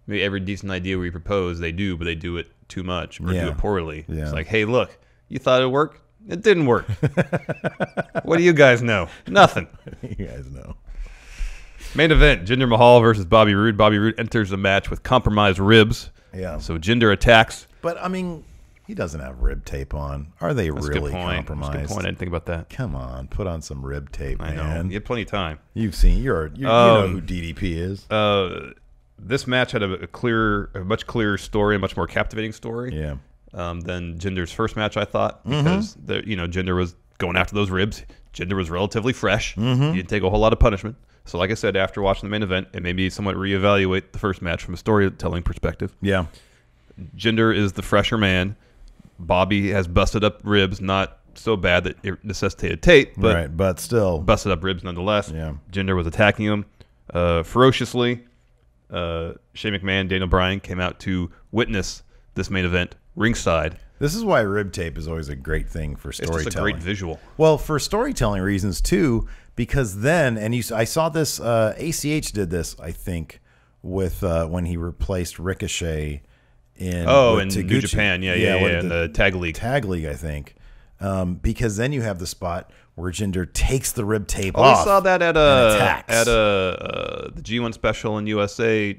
C: Maybe every decent idea we propose, they do, but they do it too much or do it poorly.
A: Yeah.
C: It's like, hey, look, you thought it'd work? It didn't work. What do you guys know? Nothing.
A: You guys know.
C: Main event, Jinder Mahal versus Bobby Roode. Bobby Roode enters the match with compromised ribs.
A: Yeah.
C: So Jinder attacks.
A: But, I mean, he doesn't have rib tape on. Are they really compromised?
C: That's a good point. I didn't think about that.
A: Come on. Put on some rib tape,
C: I
A: man.
C: know. You have plenty of time.
A: You've seen. You know who DDP is.
C: This match had a much clearer story, a much more captivating story.
A: Yeah.
C: Than Jinder's first match, I thought, because Jinder was going after those ribs. Jinder was relatively fresh. He didn't take a whole lot of punishment. So, like I said, after watching the main event, it made me somewhat reevaluate the first match from a storytelling perspective.
A: Yeah.
C: Jinder is the fresher man. Bobby has busted up ribs, not so bad that it necessitated tape,
A: but still
C: busted up ribs nonetheless.
A: Yeah.
C: Jinder was attacking him ferociously. Shane McMahon, Daniel Bryan came out to witness this main event ringside.
A: This is why rib tape is always a great thing for storytelling.
C: It's just a great visual.
A: Well, for storytelling reasons too, because then, I saw this, ACH did this, I think, with when he replaced Ricochet in
C: New Japan, in the tag league.
A: Tag league, I think, because then you have the spot where Jinder takes the rib tape off.
C: We saw that at the G1 special in USA.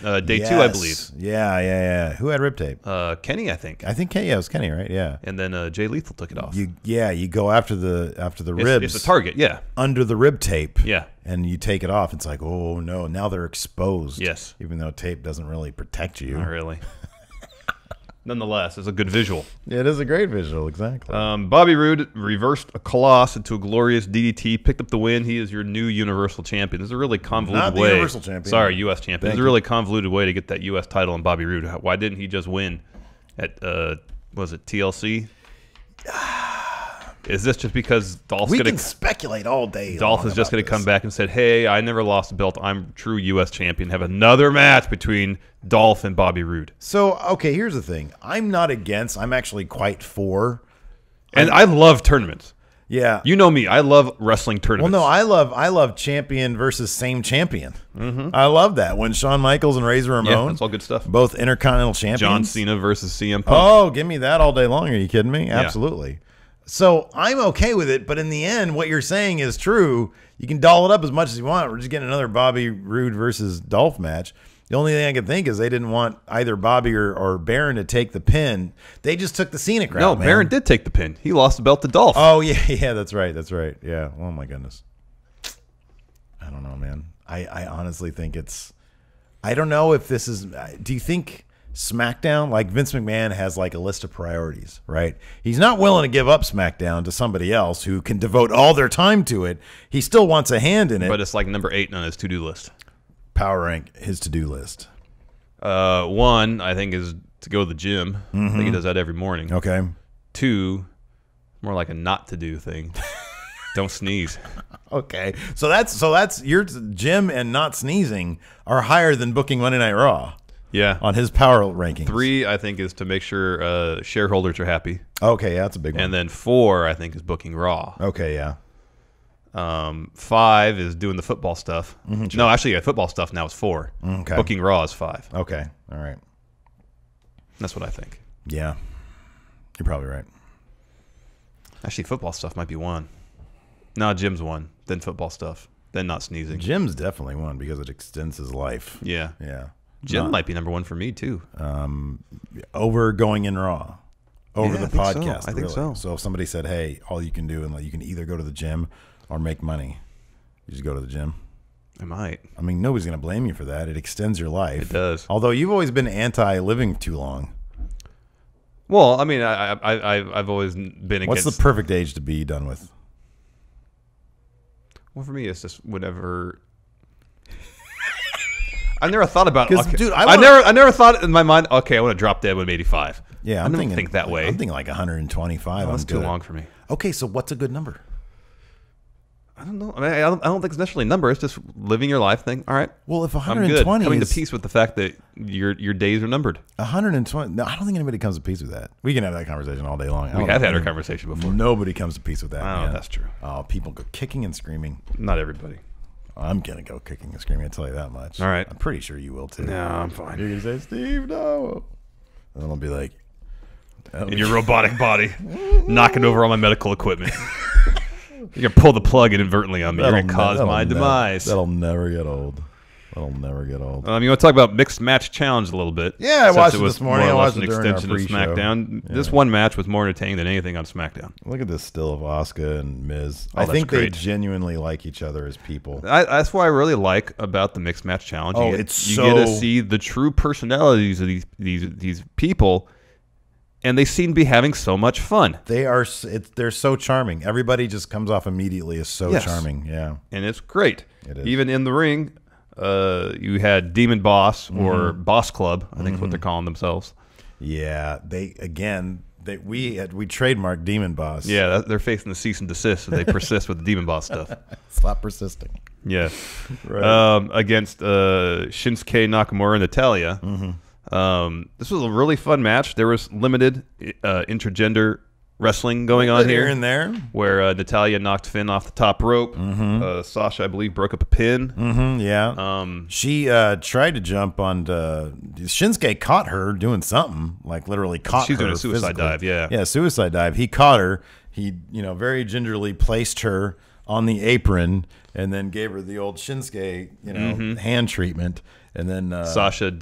C: Day 2, I believe.
A: Yeah. Who had rib tape?
C: Kenny, I think.
A: It was Kenny, right? Yeah.
C: And then Jay Lethal took it off.
A: You go after the ribs.
C: It's a target, yeah.
A: Under the rib tape.
C: Yeah.
A: And you take it off. It's like, oh no, now they're exposed.
C: Yes.
A: Even though tape doesn't really protect you.
C: Not really. Nonetheless, it's a good visual.
A: It is a great visual, exactly.
C: Bobby Roode reversed a Colossus into a glorious DDT, picked up the win. He is your new Universal Champion. This is a really convoluted way.
A: Universal Champion.
C: Sorry, U.S. Champion. This is a really convoluted way to get that U.S. title on Bobby Roode. Why didn't he just win at, was it TLC? Is this just because Dolph's going to
A: speculate all day?
C: Dolph is just going to come back and said, "Hey, I never lost a belt. I'm true U.S. champion." Have another match between Dolph and Bobby Roode.
A: So, okay, here's the thing. I'm not against. I'm actually quite for.
C: And I love tournaments.
A: Yeah,
C: you know me. I love wrestling tournaments.
A: Well, no, I love champion versus same champion. I love that when Shawn Michaels and Razor Ramon.
C: That's all good stuff.
A: Both Intercontinental champions.
C: John Cena versus CM Punk.
A: Oh, give me that all day long. Are you kidding me? Absolutely. So I'm okay with it, but in the end, what you're saying is true. You can doll it up as much as you want. We're just getting another Bobby Roode versus Dolph match. The only thing I can think is they didn't want either Bobby or Baron to take the pin. They just took the scenic route.
C: No, Baron did take the pin. He lost the belt to Dolph.
A: Oh, yeah, that's right. Yeah. Oh, my goodness. I don't know, man. I honestly think it's – I don't know if this is – do you think – SmackDown, like Vince McMahon has like a list of priorities, right? He's not willing to give up SmackDown to somebody else who can devote all their time to it. He still wants a hand in it.
C: But it's like number 8 on his to-do list.
A: Power rank his to-do list.
C: 1, I think, is to go to the gym. I think he does that every morning.
A: Okay.
C: 2, more like a not-to-do thing. Don't sneeze.
A: Okay. So that's your gym and not sneezing are higher than booking Monday Night Raw.
C: Yeah,
A: on his power rankings.
C: 3, I think, is to make sure shareholders are happy.
A: Okay, yeah, that's a big one.
C: And then 4, I think, is booking Raw.
A: Okay, yeah.
C: 5 is doing the football stuff. Sure. No, actually, football stuff now is 4.
A: Okay.
C: Booking Raw is 5.
A: Okay, all right.
C: That's what I think.
A: Yeah, you're probably right.
C: Actually, football stuff might be 1. No, Jim's 1. Then football stuff. Then not sneezing.
A: Jim's definitely 1 because it extends his life.
C: Yeah.
A: Yeah.
C: Jim might be number 1 for me too.
A: Over going in Raw, over the podcast.
C: I think so.
A: So if somebody said, "Hey, all you can do and you can either go to the gym or make money," you just go to the gym.
C: I might.
A: I mean, nobody's going to blame you for that. It extends your life.
C: It does.
A: Although you've always been anti-living too long.
C: Well, I mean, I've always been against.
A: What's the perfect age to be done with?
C: Well, for me, it's just whenever. I never thought about it. Okay.
A: Dude,
C: I never thought in my mind, okay, I want to drop dead when I'm 85.
A: Yeah,
C: I don't think that way.
A: I'm thinking like 125.
C: No, that's too long for me.
A: Okay, so what's a good number?
C: I don't know. I mean, I don't think it's necessarily a number. It's just living your life thing. All right.
A: Well, if 120
C: I'm good. Coming to peace with the fact that your days are numbered.
A: 120. No, I don't think anybody comes to peace with that. We can have that conversation all day long.
C: We have had our conversation before.
A: Nobody comes to peace with that.
C: Oh, that's true.
A: Oh, people go kicking and screaming.
C: Not everybody.
A: I'm going to go kicking and screaming. I'll tell you that much.
C: All right.
A: I'm pretty sure you will, too.
C: No, I'm fine.
A: You're going to say, Steve, no. And then I'll be like...
C: In your robotic body, knocking over all my medical equipment. You're going to pull the plug inadvertently on me. You're going to cause my demise.
A: That'll never get old. That'll never get old.
C: You want to talk about Mixed Match Challenge a little bit?
A: Yeah, I watched it this morning. I watched
C: an
A: it during our
C: extension of
A: pre-show.
C: SmackDown.
A: Yeah.
C: This one match was more entertaining than anything on SmackDown.
A: Look at this still of Asuka and Miz.
C: Oh,
A: I think they
C: great.
A: Genuinely like each other as people.
C: That's what I really like about the Mixed Match Challenge. You get to see the true personalities of these people, and they seem to be having so much fun.
A: They're so charming. Everybody just comes off immediately as so charming. Yeah,
C: and it's great.
A: It is.
C: Even in the ring. You had Demon Boss or Boss Club, I think is what they're calling themselves.
A: Yeah, we trademarked Demon Boss.
C: Yeah, they're facing the cease and desist, so they persist with the Demon Boss stuff.
A: Stop persisting.
C: Yeah,
A: right.
C: Against Shinsuke Nakamura and Natalya. This was a really fun match. There was limited intergender wrestling going on here
A: and there,
C: where Natalya knocked Finn off the top rope. Sasha, I believe, broke up a pin.
A: Yeah. She tried to jump on. Shinsuke caught her doing something, like literally caught her.
C: She's doing a suicide dive.
A: Yeah, suicide dive. He caught her. He, very gingerly placed her on the apron and then gave her the old Shinsuke, hand treatment. And then
C: Sasha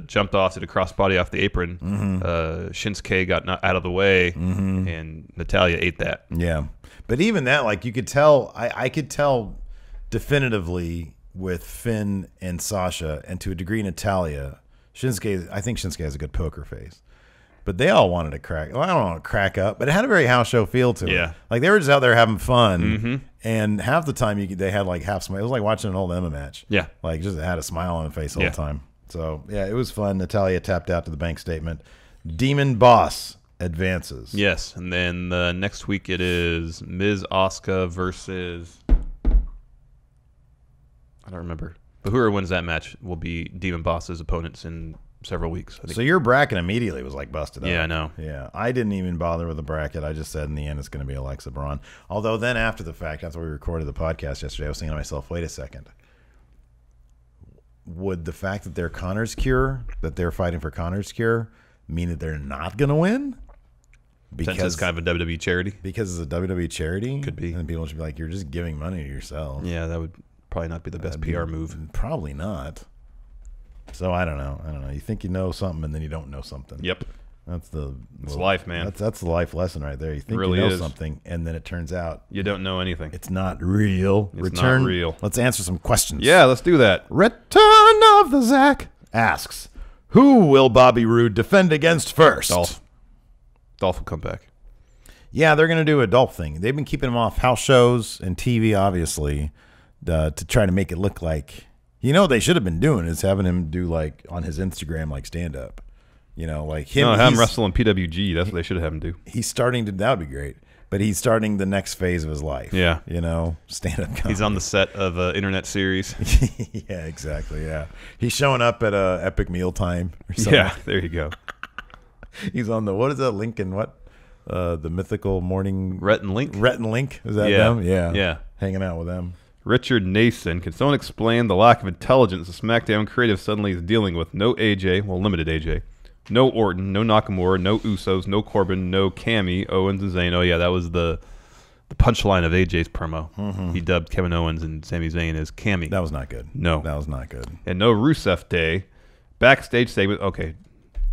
C: jumped off, did a crossbody off the apron. Shinsuke got out of the way, and Natalya ate that.
A: Yeah, but even that, like, you could tell, I could tell definitively with Finn and Sasha, and to a degree Natalya. I think Shinsuke has a good poker face. But they all wanted to crack. Well, I don't want to crack up, but it had a very house show feel to it. Like they were just out there having fun, and half the time they had like half smile. It was like watching an old Emma match. Yeah, like just had a smile on the face the whole time. So yeah, it was fun. Natalya tapped out to the bank statement. Demon Boss advances.
C: Yes, and then next week it is Ms. Asuka versus, I don't remember, but whoever wins that match will be Demon Boss's opponents in several weeks. I think.
A: So your bracket immediately was like busted up.
C: Yeah, I know.
A: Yeah, I didn't even bother with the bracket. I just said in the end it's going to be Alexa Braun. Although then after the fact, after we recorded the podcast yesterday, I was thinking to myself, wait a second. Would the fact that they're Connor's cure, that they're fighting for Connor's cure, mean that they're not going to win?
C: Because it's kind of a WWE charity?
A: Because it's a WWE charity?
C: Could be.
A: And people should be like, you're just giving money to yourself.
C: Yeah, that would probably not be the best PR move.
A: Probably not. So I don't know. You think you know something, and then you don't know something.
C: Yep.
A: It's
C: life, man.
A: That's the life lesson right there. You think
C: really
A: you know something, and then it turns out
C: you don't know anything.
A: It's not real.
C: It's not real.
A: Let's answer some questions.
C: Yeah, let's do that.
A: Return of the Zach asks, who will Bobby Roode defend against first?
C: Dolph will come back.
A: Yeah, they're going to do a Dolph thing. They've been keeping him off house shows and TV, obviously, to try to make it look like. What they should have been doing is having him do, like, on his Instagram, like, stand-up. Like him.
C: No, have him wrestle in PWG. That's what they should have him do.
A: He's starting to, that would be great. But he's starting the next phase of his life.
C: Yeah.
A: Stand-up comedy.
C: He's on the set of an internet series.
A: Yeah, exactly, yeah. He's showing up at Epic Mealtime or something.
C: Yeah, there you go.
A: He's on what is that, Lincoln, what? The mythical morning.
C: Rhett and Link?
A: Rhett and Link, is that them? Yeah.
C: Yeah.
A: Hanging out with them.
C: Richard Nason, can someone explain the lack of intelligence the SmackDown creative suddenly is dealing with? No AJ, well, limited AJ. No Orton, no Nakamura, no Usos, no Corbin, no Cammy, Owens, and Zayn. Oh, yeah, that was the punchline of AJ's promo. He dubbed Kevin Owens and Sami Zayn as Cammy.
A: That was not good.
C: No.
A: That was not good.
C: And no Rusev Day. Backstage segment, okay.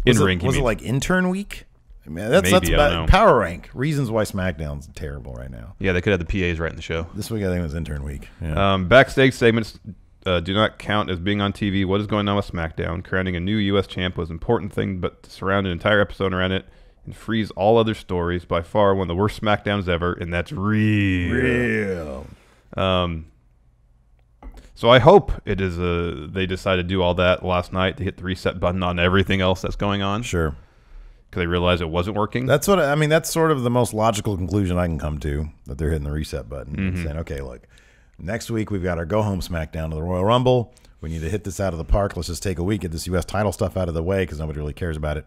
C: In-ring,
A: was it like intern week? I mean, that's about power rank. Reasons why SmackDown's terrible right now.
C: Yeah, they could have the PAs right in the show.
A: This week I think was intern week. Yeah.
C: Backstage segments do not count as being on TV. What is going on with SmackDown? Crowning a new U.S. champ was an important thing, but to surround an entire episode around it and freeze all other stories, by far one of the worst SmackDowns ever, and that's real. So I hope it is they decided to do all that last night to hit the reset button on everything else that's going on.
A: Sure.
C: Because they realized it wasn't working.
A: That's what I mean. That's sort of the most logical conclusion I can come to, that they're hitting the reset button and saying, okay, look, next week we've got our go-home SmackDown to the Royal Rumble. We need to hit this out of the park. Let's just take a week, get this U.S. title stuff out of the way because nobody really cares about it.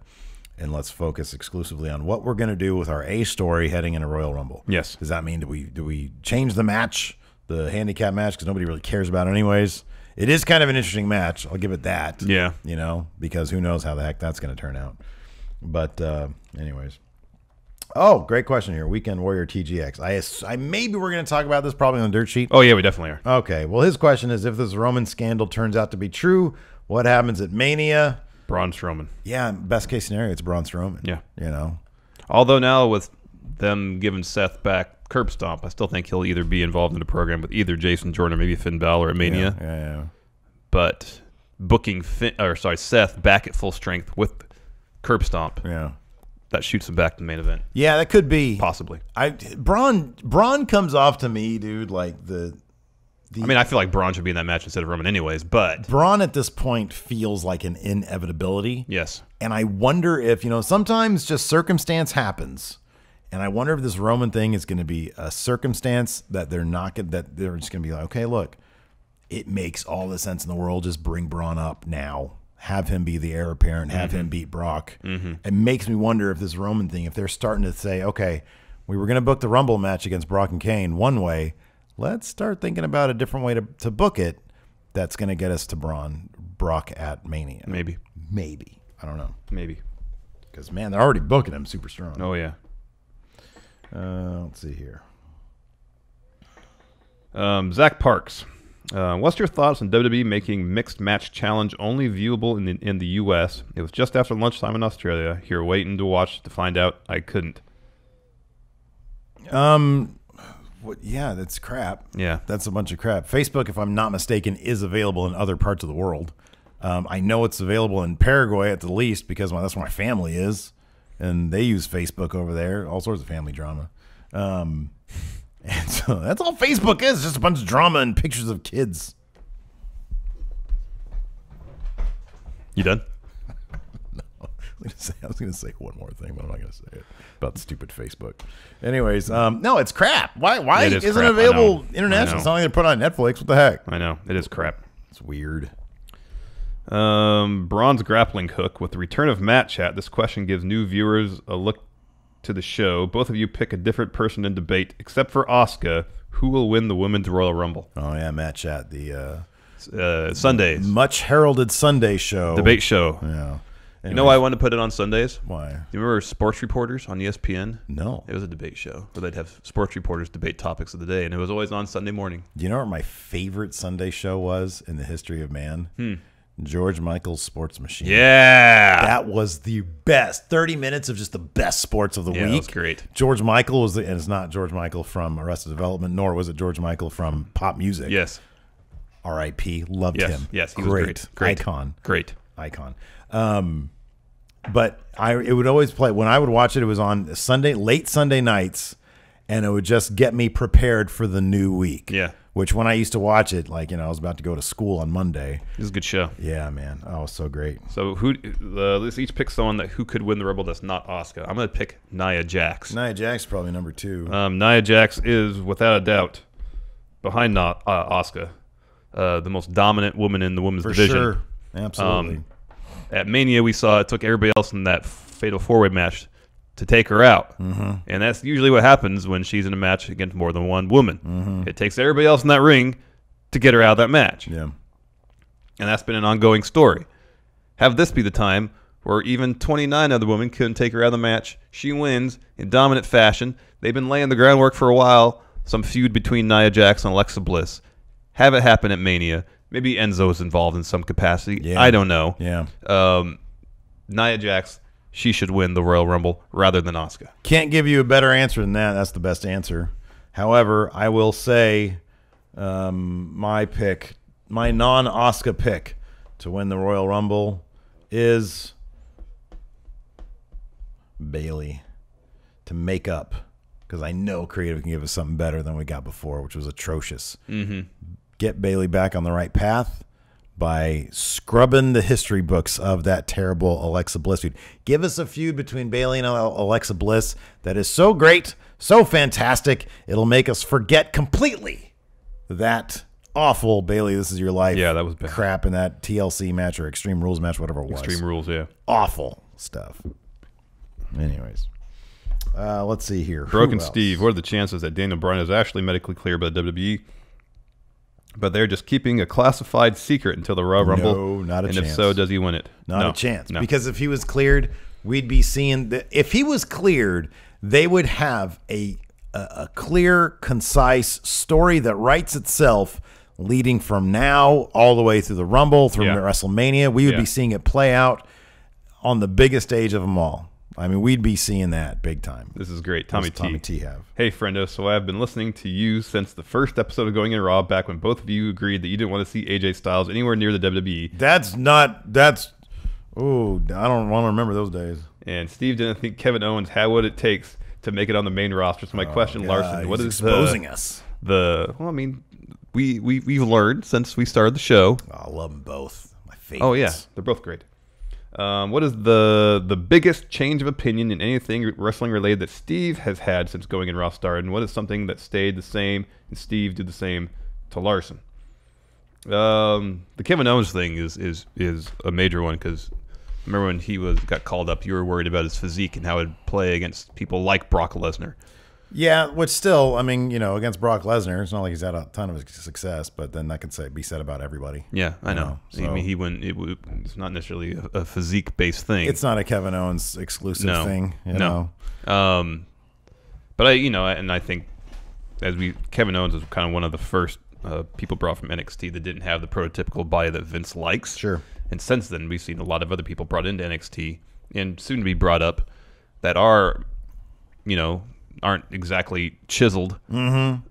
A: And let's focus exclusively on what we're going to do with our A story heading into Royal Rumble.
C: Yes.
A: Does that mean do we change the match, the handicap match, because nobody really cares about it anyways? It is kind of an interesting match. I'll give it that.
C: Yeah.
A: Because who knows how the heck that's going to turn out. But anyways. Oh, great question here. Weekend Warrior TGX. I maybe we're going to talk about this probably on the dirt sheet.
C: Oh, yeah, we definitely are.
A: Okay. Well, his question is, if this Roman scandal turns out to be true, what happens at Mania?
C: Braun Strowman.
A: Yeah, best case scenario, it's Braun Strowman.
C: Yeah. Although now with them giving Seth back curb stomp, I still think he'll either be involved in the program with either Jason Jordan or maybe Finn Balor at Mania.
A: Yeah.
C: But booking Seth back at full strength with curb stomp.
A: Yeah.
C: That shoots him back to the main event.
A: Yeah, that could be.
C: Possibly.
A: Braun comes off to me, dude, like
C: I feel like Braun should be in that match instead of Roman anyways, but
A: Braun at this point feels like an inevitability.
C: Yes. And
A: I wonder if, sometimes just circumstance happens. And I wonder if this Roman thing is going to be a circumstance that they're just going to be like, okay, look, it makes all the sense in the world. Just bring Braun up now. have him be the heir apparent, have him beat Brock. It makes me wonder if this Roman thing, if they're starting to say, okay, we were going to book the Rumble match against Brock and Kane one way. Let's start thinking about a different way to book it that's going to get us to Brock at Mania.
C: Maybe.
A: Maybe. I don't know.
C: Maybe.
A: Because, man, they're already booking him super strong.
C: Oh, yeah.
A: Let's see here.
C: Zach Parks. What's your thoughts on WWE making Mixed Match Challenge only viewable in the U.S.? It was just after lunchtime in Australia. Here waiting to watch to find out I couldn't.
A: Yeah, that's crap.
C: Yeah.
A: That's a bunch of crap. Facebook, if I'm not mistaken, is available in other parts of the world. I know it's available in Paraguay at the least because that's where my family is, and they use Facebook over there. All sorts of family drama. And so that's all Facebook is, just a bunch of drama and pictures of kids.
C: You done?
A: I was going to say one more thing, but I'm not going to say it about stupid Facebook. Anyways, no, it's crap. Why
C: It is
A: isn't
C: crap.
A: it available
C: I know.
A: internationally? It's not like they're put on Netflix. What the heck?
C: I know. It is crap.
A: It's weird.
C: Bronze grappling hook. With the return of Matt Chat, this question gives new viewers a look to the show. Both of you pick a different person in debate, except for Asuka. Who will win the Women's Royal Rumble?
A: Oh, yeah, Matt Chat, the
C: Sundays.
A: much heralded Sunday show.
C: Debate show.
A: Yeah.
C: You know why I wanted to put it on Sundays?
A: Why?
C: You remember Sports Reporters on ESPN?
A: No.
C: It was a debate show where they'd have sports reporters debate topics of the day, and it was always on Sunday morning.
A: Do you know what my favorite Sunday show was in the history of man? George Michael's Sports Machine.
C: Yeah.
A: That was the best. 30 minutes of just the best sports of the week.
C: That was great.
A: George Michael was and it's not George Michael from Arrested Development, nor was it George Michael from pop music.
C: Yes.
A: R.I.P. Loved
C: Yes.
A: him.
C: Yes, he was great. Great.
A: Icon.
C: Great.
A: Icon. But it would always play when I would watch it. It was on late Sunday nights, and it would just get me prepared for the new week.
C: Yeah.
A: Which when I used to watch it, like I was about to go to school on Monday.
C: It was a good show.
A: Yeah, man. Oh, it was so great.
C: So let's each pick someone who could win the Rumble that's not Asuka. I'm going to pick Nia Jax.
A: Nia Jax probably number 2.
C: Nia Jax is without a doubt behind Asuka, the most dominant woman in the women's division.
A: For sure. Absolutely.
C: At Mania, we saw it took everybody else in that fatal 4-way match to take her out. And that's usually what happens when she's in a match against more than one woman. It takes everybody else in that ring to get her out of that match.
A: Yeah.
C: And that's been an ongoing story. Have this be the time where even 29 other women couldn't take her out of the match. She wins in dominant fashion. They've been laying the groundwork for a while. Some feud between Nia Jax and Alexa Bliss. Have it happen at Mania. Maybe Enzo's involved in some capacity.
A: Yeah.
C: I don't know.
A: Yeah.
C: Nia Jax, she should win the Royal Rumble rather than Asuka.
A: Can't give you a better answer than that. That's the best answer. However, I will say my non-Asuka pick to win the Royal Rumble is Bayley to make up, because I know creative can give us something better than we got before, which was atrocious. Get Bayley back on the right path by scrubbing the history books of that terrible Alexa Bliss feud. Give us a feud between Bayley and Alexa Bliss that is so great, so fantastic, it'll make us forget completely that awful Bayley, this is your life.
C: Yeah, that was bad.
A: Crap in that TLC match or Extreme Rules match, whatever it was.
C: Extreme Rules, yeah.
A: Awful stuff. Anyways, let's see here.
C: Broken
A: Who else?
C: Steve, what are the chances that Daniel Bryan is actually medically cleared by the WWE? But they're just keeping a classified secret until the Royal Rumble.
A: No, not a
C: and
A: chance.
C: if so, does he win it?
A: Not a chance.
C: No.
A: Because if he was cleared, we'd be seeing if he was cleared, they would have a clear, concise story that writes itself leading from now all the way through the Rumble, through WrestleMania. We would be seeing it play out on the biggest stage of them all. I mean, we'd be seeing that big time.
C: This is great. Tommy T.
A: have.
C: Hey, friendo. So I've been listening to you since the first episode of Going in Raw, back when both of you agreed that you didn't want to see AJ Styles anywhere near the WWE.
A: Oh, I don't want to remember those days.
C: And Steve didn't think Kevin Owens had what it takes to make it on the main roster. So my question, Larson, what is
A: exposing us?
C: Well, I mean, we've learned since we started the show.
A: I love them both. My favorites.
C: Oh, yeah. They're both great. What is the biggest change of opinion in anything wrestling related that Steve has had since Going in Raw started? And what is something that stayed the same and Steve did the same to Larson? The Kevin Owens thing is a major one because remember when he got called up, you were worried about his physique and how it'd play against people like Brock Lesnar.
A: Yeah, which still, I mean, against Brock Lesnar, it's not like he's had a ton of success, but then that could be said about everybody.
C: Yeah, I know. So, I mean, it's not necessarily a physique-based thing.
A: It's not a Kevin Owens exclusive thing. You know?
C: But I think Kevin Owens was kind of one of the first people brought from NXT that didn't have the prototypical body that Vince likes.
A: Sure.
C: And since then, we've seen a lot of other people brought into NXT and soon to be brought up that are, aren't exactly chiseled and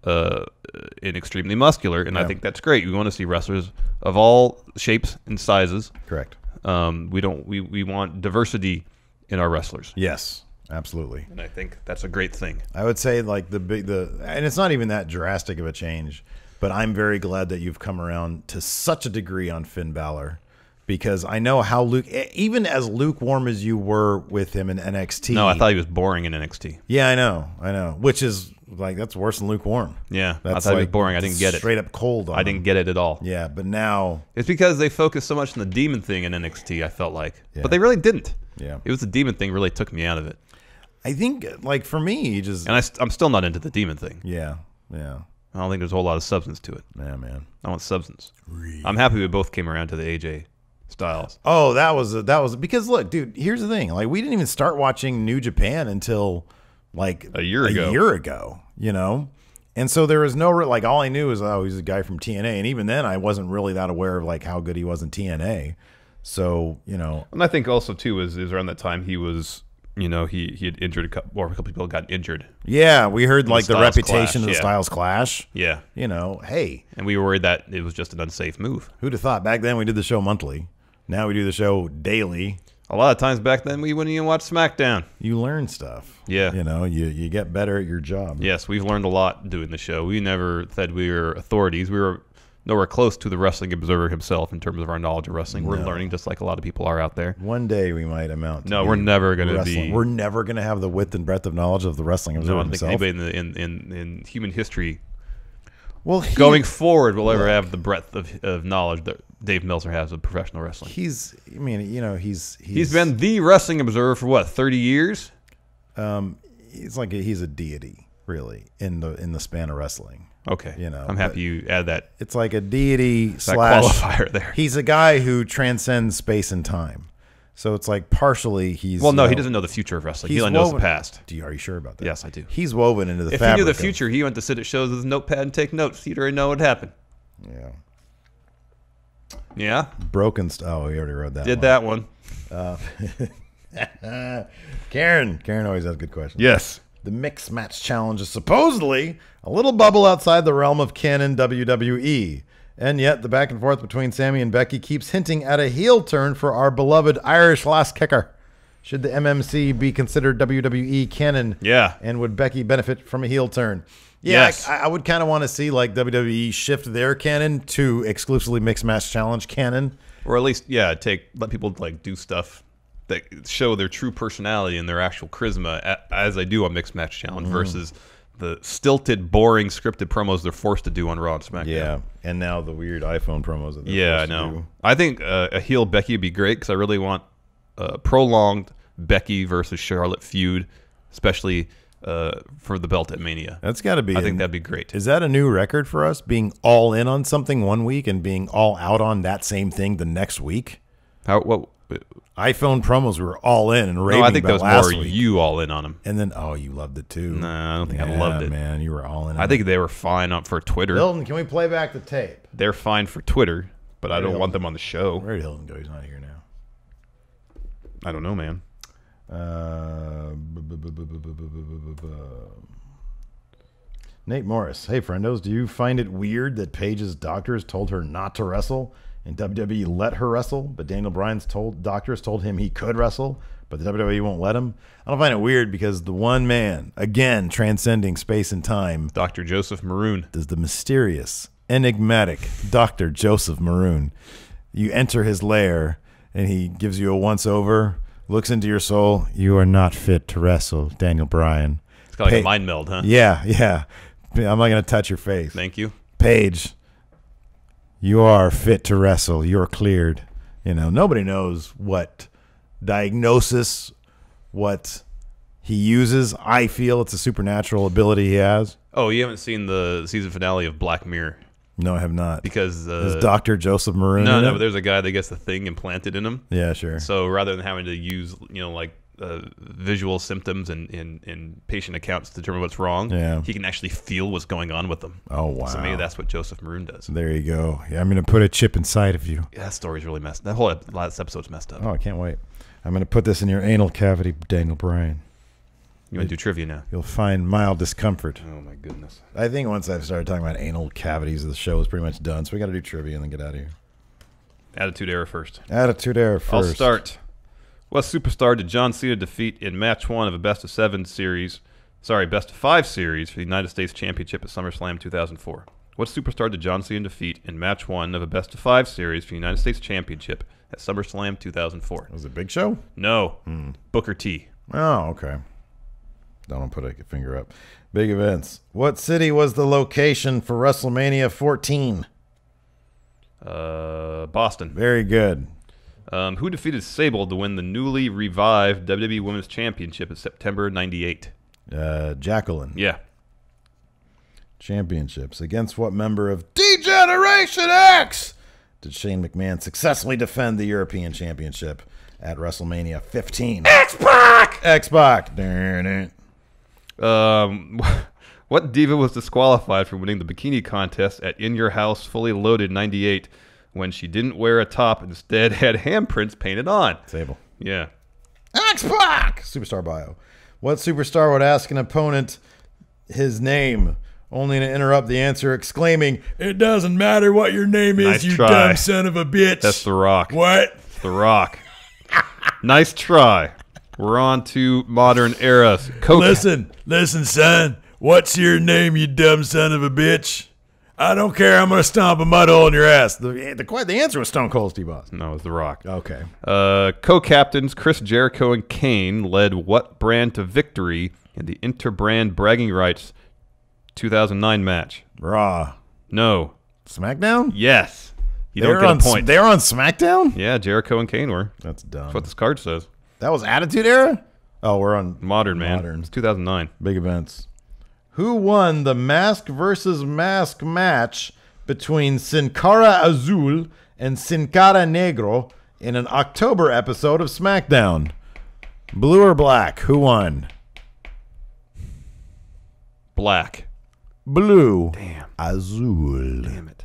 C: extremely muscular, and I think that's great. We want to see wrestlers of all shapes and sizes.
A: Correct.
C: We want diversity in our wrestlers.
A: Yes, absolutely.
C: And I think that's a great thing.
A: I would say like and it's not even that drastic of a change, but I'm very glad that you've come around to such a degree on Finn Balor. Because I know how even as lukewarm as you were with him in NXT.
C: No, I thought he was boring in NXT.
A: Yeah, I know. Which is that's worse than lukewarm.
C: Yeah, I thought he was boring. I didn't get it.
A: Straight up cold on
C: I didn't get it at all.
A: Yeah, but now
C: it's because they focused so much on the demon thing in NXT. I felt like, but they really didn't.
A: Yeah,
C: it was the demon thing really took me out of it.
A: I think, like for me,
C: I'm still not into the demon thing.
A: Yeah.
C: I don't think there's a whole lot of substance to it.
A: Yeah, man.
C: I want substance. Really? I'm happy we both came around to the AJ Styles.
A: Oh, that was because look, dude, here's the thing. Like we didn't even start watching New Japan until like
C: a year
A: ago, And so there was no like all I knew was he's a guy from TNA, and even then I wasn't really that aware of like how good he was in TNA. So, And
C: I think also too is around that time he was he had injured a couple people got injured.
A: Yeah, we heard like the reputation of the Styles Clash.
C: Yeah.
A: Hey.
C: And we were worried that it was just an unsafe move.
A: Who'd have thought? Back then we did the show monthly. Now we do the show daily.
C: A lot of times back then we wouldn't even watch Smackdown.
A: You learn stuff.
C: Yeah.
A: You get better at your job.
C: Yes, we've learned a lot doing the show. We never said we were authorities. We were nowhere close to the wrestling observer himself in terms of our knowledge of wrestling. We're learning just like a lot of people are out there.
A: One day we might amount to
C: No, we're never going to be.
A: We're never going to have the width and breadth of knowledge of the wrestling observer himself.
C: I don't think anybody in human history
A: going
C: forward will ever have the breadth of knowledge that Dave Meltzer has of professional wrestling.
A: He's
C: been the wrestling observer for what, 30 years?
A: He's a deity, really, in the span of wrestling.
C: Okay, I'm happy you add that.
A: It's like a deity /
C: qualifier there.
A: He's a guy who transcends space and time. So it's like partially he's.
C: Well, no, he doesn't know the future of wrestling. He only knows the past.
A: Are you sure about that?
C: Yes, I do.
A: He's woven into the fabric.
C: If he knew the future, he went to sit at shows with his notepad and take notes. He'd already know what happened.
A: Yeah.
C: Yeah?
A: Broken. Oh, we already wrote that.
C: That one.
A: Karen always has good questions.
C: Yes.
A: The Mixed Match Challenge is supposedly a little bubble outside the realm of canon WWE. And yet, the back and forth between Sammy and Becky keeps hinting at a heel turn for our beloved Irish lass kicker. Should the MMC be considered WWE canon?
C: Yeah.
A: And would Becky benefit from a heel turn?
C: Yeah,
A: yes. I would kind of want to see like WWE shift their canon to exclusively Mixed Match Challenge canon.
C: Or at least, let people like do stuff that show their true personality and their actual charisma as they do on Mixed Match Challenge versus the stilted, boring, scripted promos they're forced to do on Raw and SmackDown.
A: Yeah, and now the weird iPhone promos that
C: they're forced to do. I think a heel Becky would be great because I really want a prolonged Becky versus Charlotte feud, especially for the belt at Mania.
A: That's got to be.
C: I think that'd be great.
A: Is that a new record for us, being all in on something one week and being all out on that same thing the next week?
C: What?
A: iPhone promos were all in and raving.
C: No, I think that was
A: last
C: more
A: week.
C: You all in on them.
A: And then, you loved it too.
C: No, I don't think I loved it.
A: Man, you were all in.
C: I think they were fine up for Twitter.
A: Hilton, can we play back the tape?
C: They're fine for Twitter, but I don't want them on the show.
A: Where did Hilton go? He's not here now.
C: I don't know, man.
A: Nate Morris. Hey, friendos, do you find it weird that Paige's doctors told her not to wrestle and WWE let her wrestle, but Daniel Bryan's doctors told him he could wrestle, but the WWE won't let him? I don't find it weird because the one man, again, transcending space and time,
C: Dr. Joseph Maroon,
A: is the mysterious, enigmatic Dr. Joseph Maroon. You enter his lair, and he gives you a once-over, looks into your soul. You are not fit to wrestle, Daniel Bryan.
C: It's kind of like a mind meld, huh?
A: Yeah. I'm not going to touch your face.
C: Thank you.
A: Paige, You are fit to wrestle. You're cleared. You know, nobody knows what diagnosis, what he uses. I feel it's a supernatural ability he has.
C: Oh, you haven't seen the season finale of Black Mirror?
A: No, I have not.
C: Because
A: is Dr. Joseph Maroon?
C: No, but there's a guy that gets the thing implanted in him.
A: Yeah, sure.
C: So rather than having to use, like visual symptoms and patient accounts to determine what's wrong, he can actually feel what's going on with them.
A: Oh, wow.
C: So maybe that's what Joseph Maroon does.
A: There you go. Yeah, I'm going to put a chip inside of you.
C: Yeah, that story's really messed. That whole last episode's messed up.
A: Oh, I can't wait. I'm going to put this in your anal cavity, Daniel Bryan.
C: You want to do trivia now?
A: You'll find mild discomfort.
C: Oh, my goodness.
A: I think once I've started talking about anal cavities, the show is pretty much done. So we got to do trivia and then get out of here.
C: Attitude Era first.
A: Attitude Era first.
C: I'll start. What superstar did John Cena defeat in match 1 of a best of 5 series for the United States Championship at SummerSlam 2004? What superstar did John Cena defeat in match 1 of a best of 5 series for the United States Championship at SummerSlam 2004?
A: Was it Big Show?
C: No. Booker T.
A: Oh, okay. Don't put a finger up. Big events. What city was the location for WrestleMania 14?
C: Boston.
A: Very good.
C: Who defeated Sable to win the newly revived WWE Women's Championship in September '98?
A: Jacqueline.
C: Yeah.
A: Championships. Against what member of D-Generation X did Shane McMahon successfully defend the European Championship at WrestleMania 15? X-Pac! X-Pac. Darn it.
C: What diva was disqualified from winning the bikini contest at In Your House Fully Loaded '98 when she didn't wear a top and instead had handprints painted on?
A: Sable.
C: Yeah.
A: X-Pac! Superstar bio. What superstar would ask an opponent his name, only to interrupt the answer exclaiming, "It doesn't matter what your name is,
C: Nice
A: you
C: try.
A: dumb son of a bitch."
C: That's The Rock.
A: What?
C: It's The Rock. Nice try. We're on to modern era.
A: Listen, son. What's your name, you dumb son of a bitch? I don't care. I'm going to stomp a mud hole in your ass. The answer was Stone Cold Steve Austin.
C: No, it was The Rock.
A: Okay.
C: Co-captains Chris Jericho and Kane led what brand to victory in the Interbrand Bragging Rights 2009 match?
A: Raw.
C: No.
A: SmackDown?
C: Yes. You don't get a point.
A: They're on SmackDown?
C: Yeah, Jericho and Kane were.
A: That's dumb.
C: That's what this card says.
A: That was Attitude Era? Oh, we're on
C: Modern, man.
A: Modern.
C: It's 2009.
A: Big events. Who won the mask versus mask match between Sin Cara Azul and Sin Cara Negro in an October episode of SmackDown? Blue or black? Who won?
C: Black.
A: Blue.
C: Damn.
A: Azul.
C: Damn it.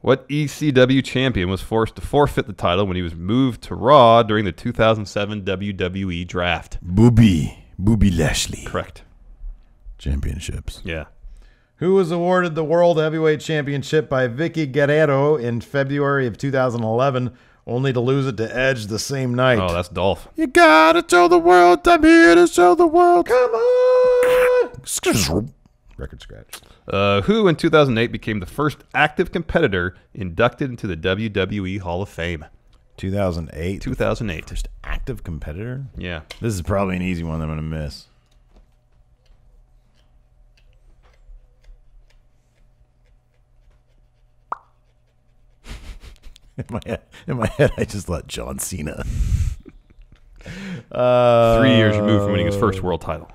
C: What ECW champion was forced to forfeit the title when he was moved to Raw during the 2007 WWE draft?
A: Booby Lashley.
C: Correct.
A: Championships.
C: Yeah.
A: Who was awarded the World Heavyweight Championship by Vicky Guerrero in February of 2011, only to lose it to Edge the same night?
C: Oh, that's Dolph.
A: You gotta show the world. I'm here to show the world. Come on. Record scratch.
C: Who in 2008 became the first active competitor inducted into the WWE Hall of Fame?
A: 2008.
C: 2008.
A: First active competitor?
C: Yeah.
A: This is probably an easy one that I'm going to miss. In my head, I just thought John Cena.
C: 3 years removed from winning his first world title.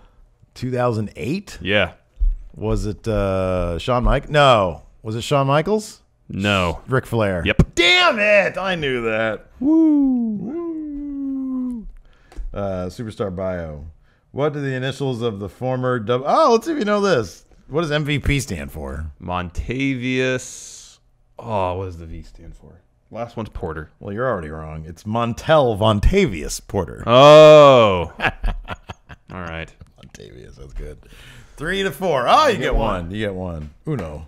A: 2008?
C: Yeah.
A: Was it Shawn Michaels? No. Was it Shawn Michaels?
C: No.
A: Ric Flair.
C: Yep.
A: Damn it! I knew that. Woo. Superstar bio. What do the initials of the former... Oh, let's see if you know this. What does MVP stand for?
C: Montavious. Oh, what does the V stand for? Last one's Porter.
A: Well, you're already wrong. It's Montel Vontavious Porter.
C: Oh. All right.
A: Vontavious, that's good. 3-4. Oh, you get one. You get one. Uno.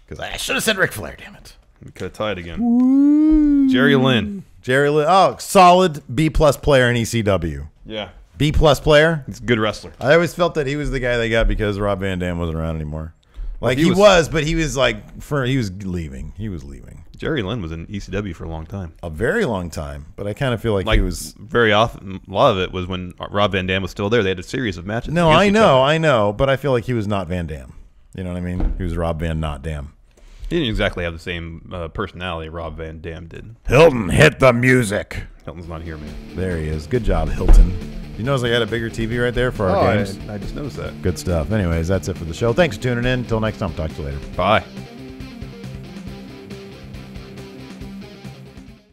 A: Because I should have said Ric Flair, damn it.
C: We could have tied again. Jerry Lynn.
A: Jerry Lynn. Oh, solid B-plus player in ECW.
C: Yeah.
A: B-plus player.
C: He's a good wrestler.
A: I always felt that he was the guy they got because Rob Van Dam wasn't around anymore. Like,
C: Well,
A: he was, but he was like, he was leaving. He was leaving.
C: Jerry Lynn was in ECW for a long time.
A: A very long time. But I kind of feel like he was...
C: Very often, a lot of it was when Rob Van Dam was still there. They had a series of matches.
A: No, I know. But I feel like he was not Van Dam. You know what I mean? He was Rob Van Not Dam.
C: He didn't exactly have the same personality Rob Van Dam did.
A: Hilton, hit the music.
C: Hilton's not here, man.
A: There he is. Good job, Hilton. You notice I had a bigger TV right there for our games?
C: I just noticed that.
A: Good stuff. Anyways, that's it for the show. Thanks for tuning in. Until next time, talk to you later.
C: Bye.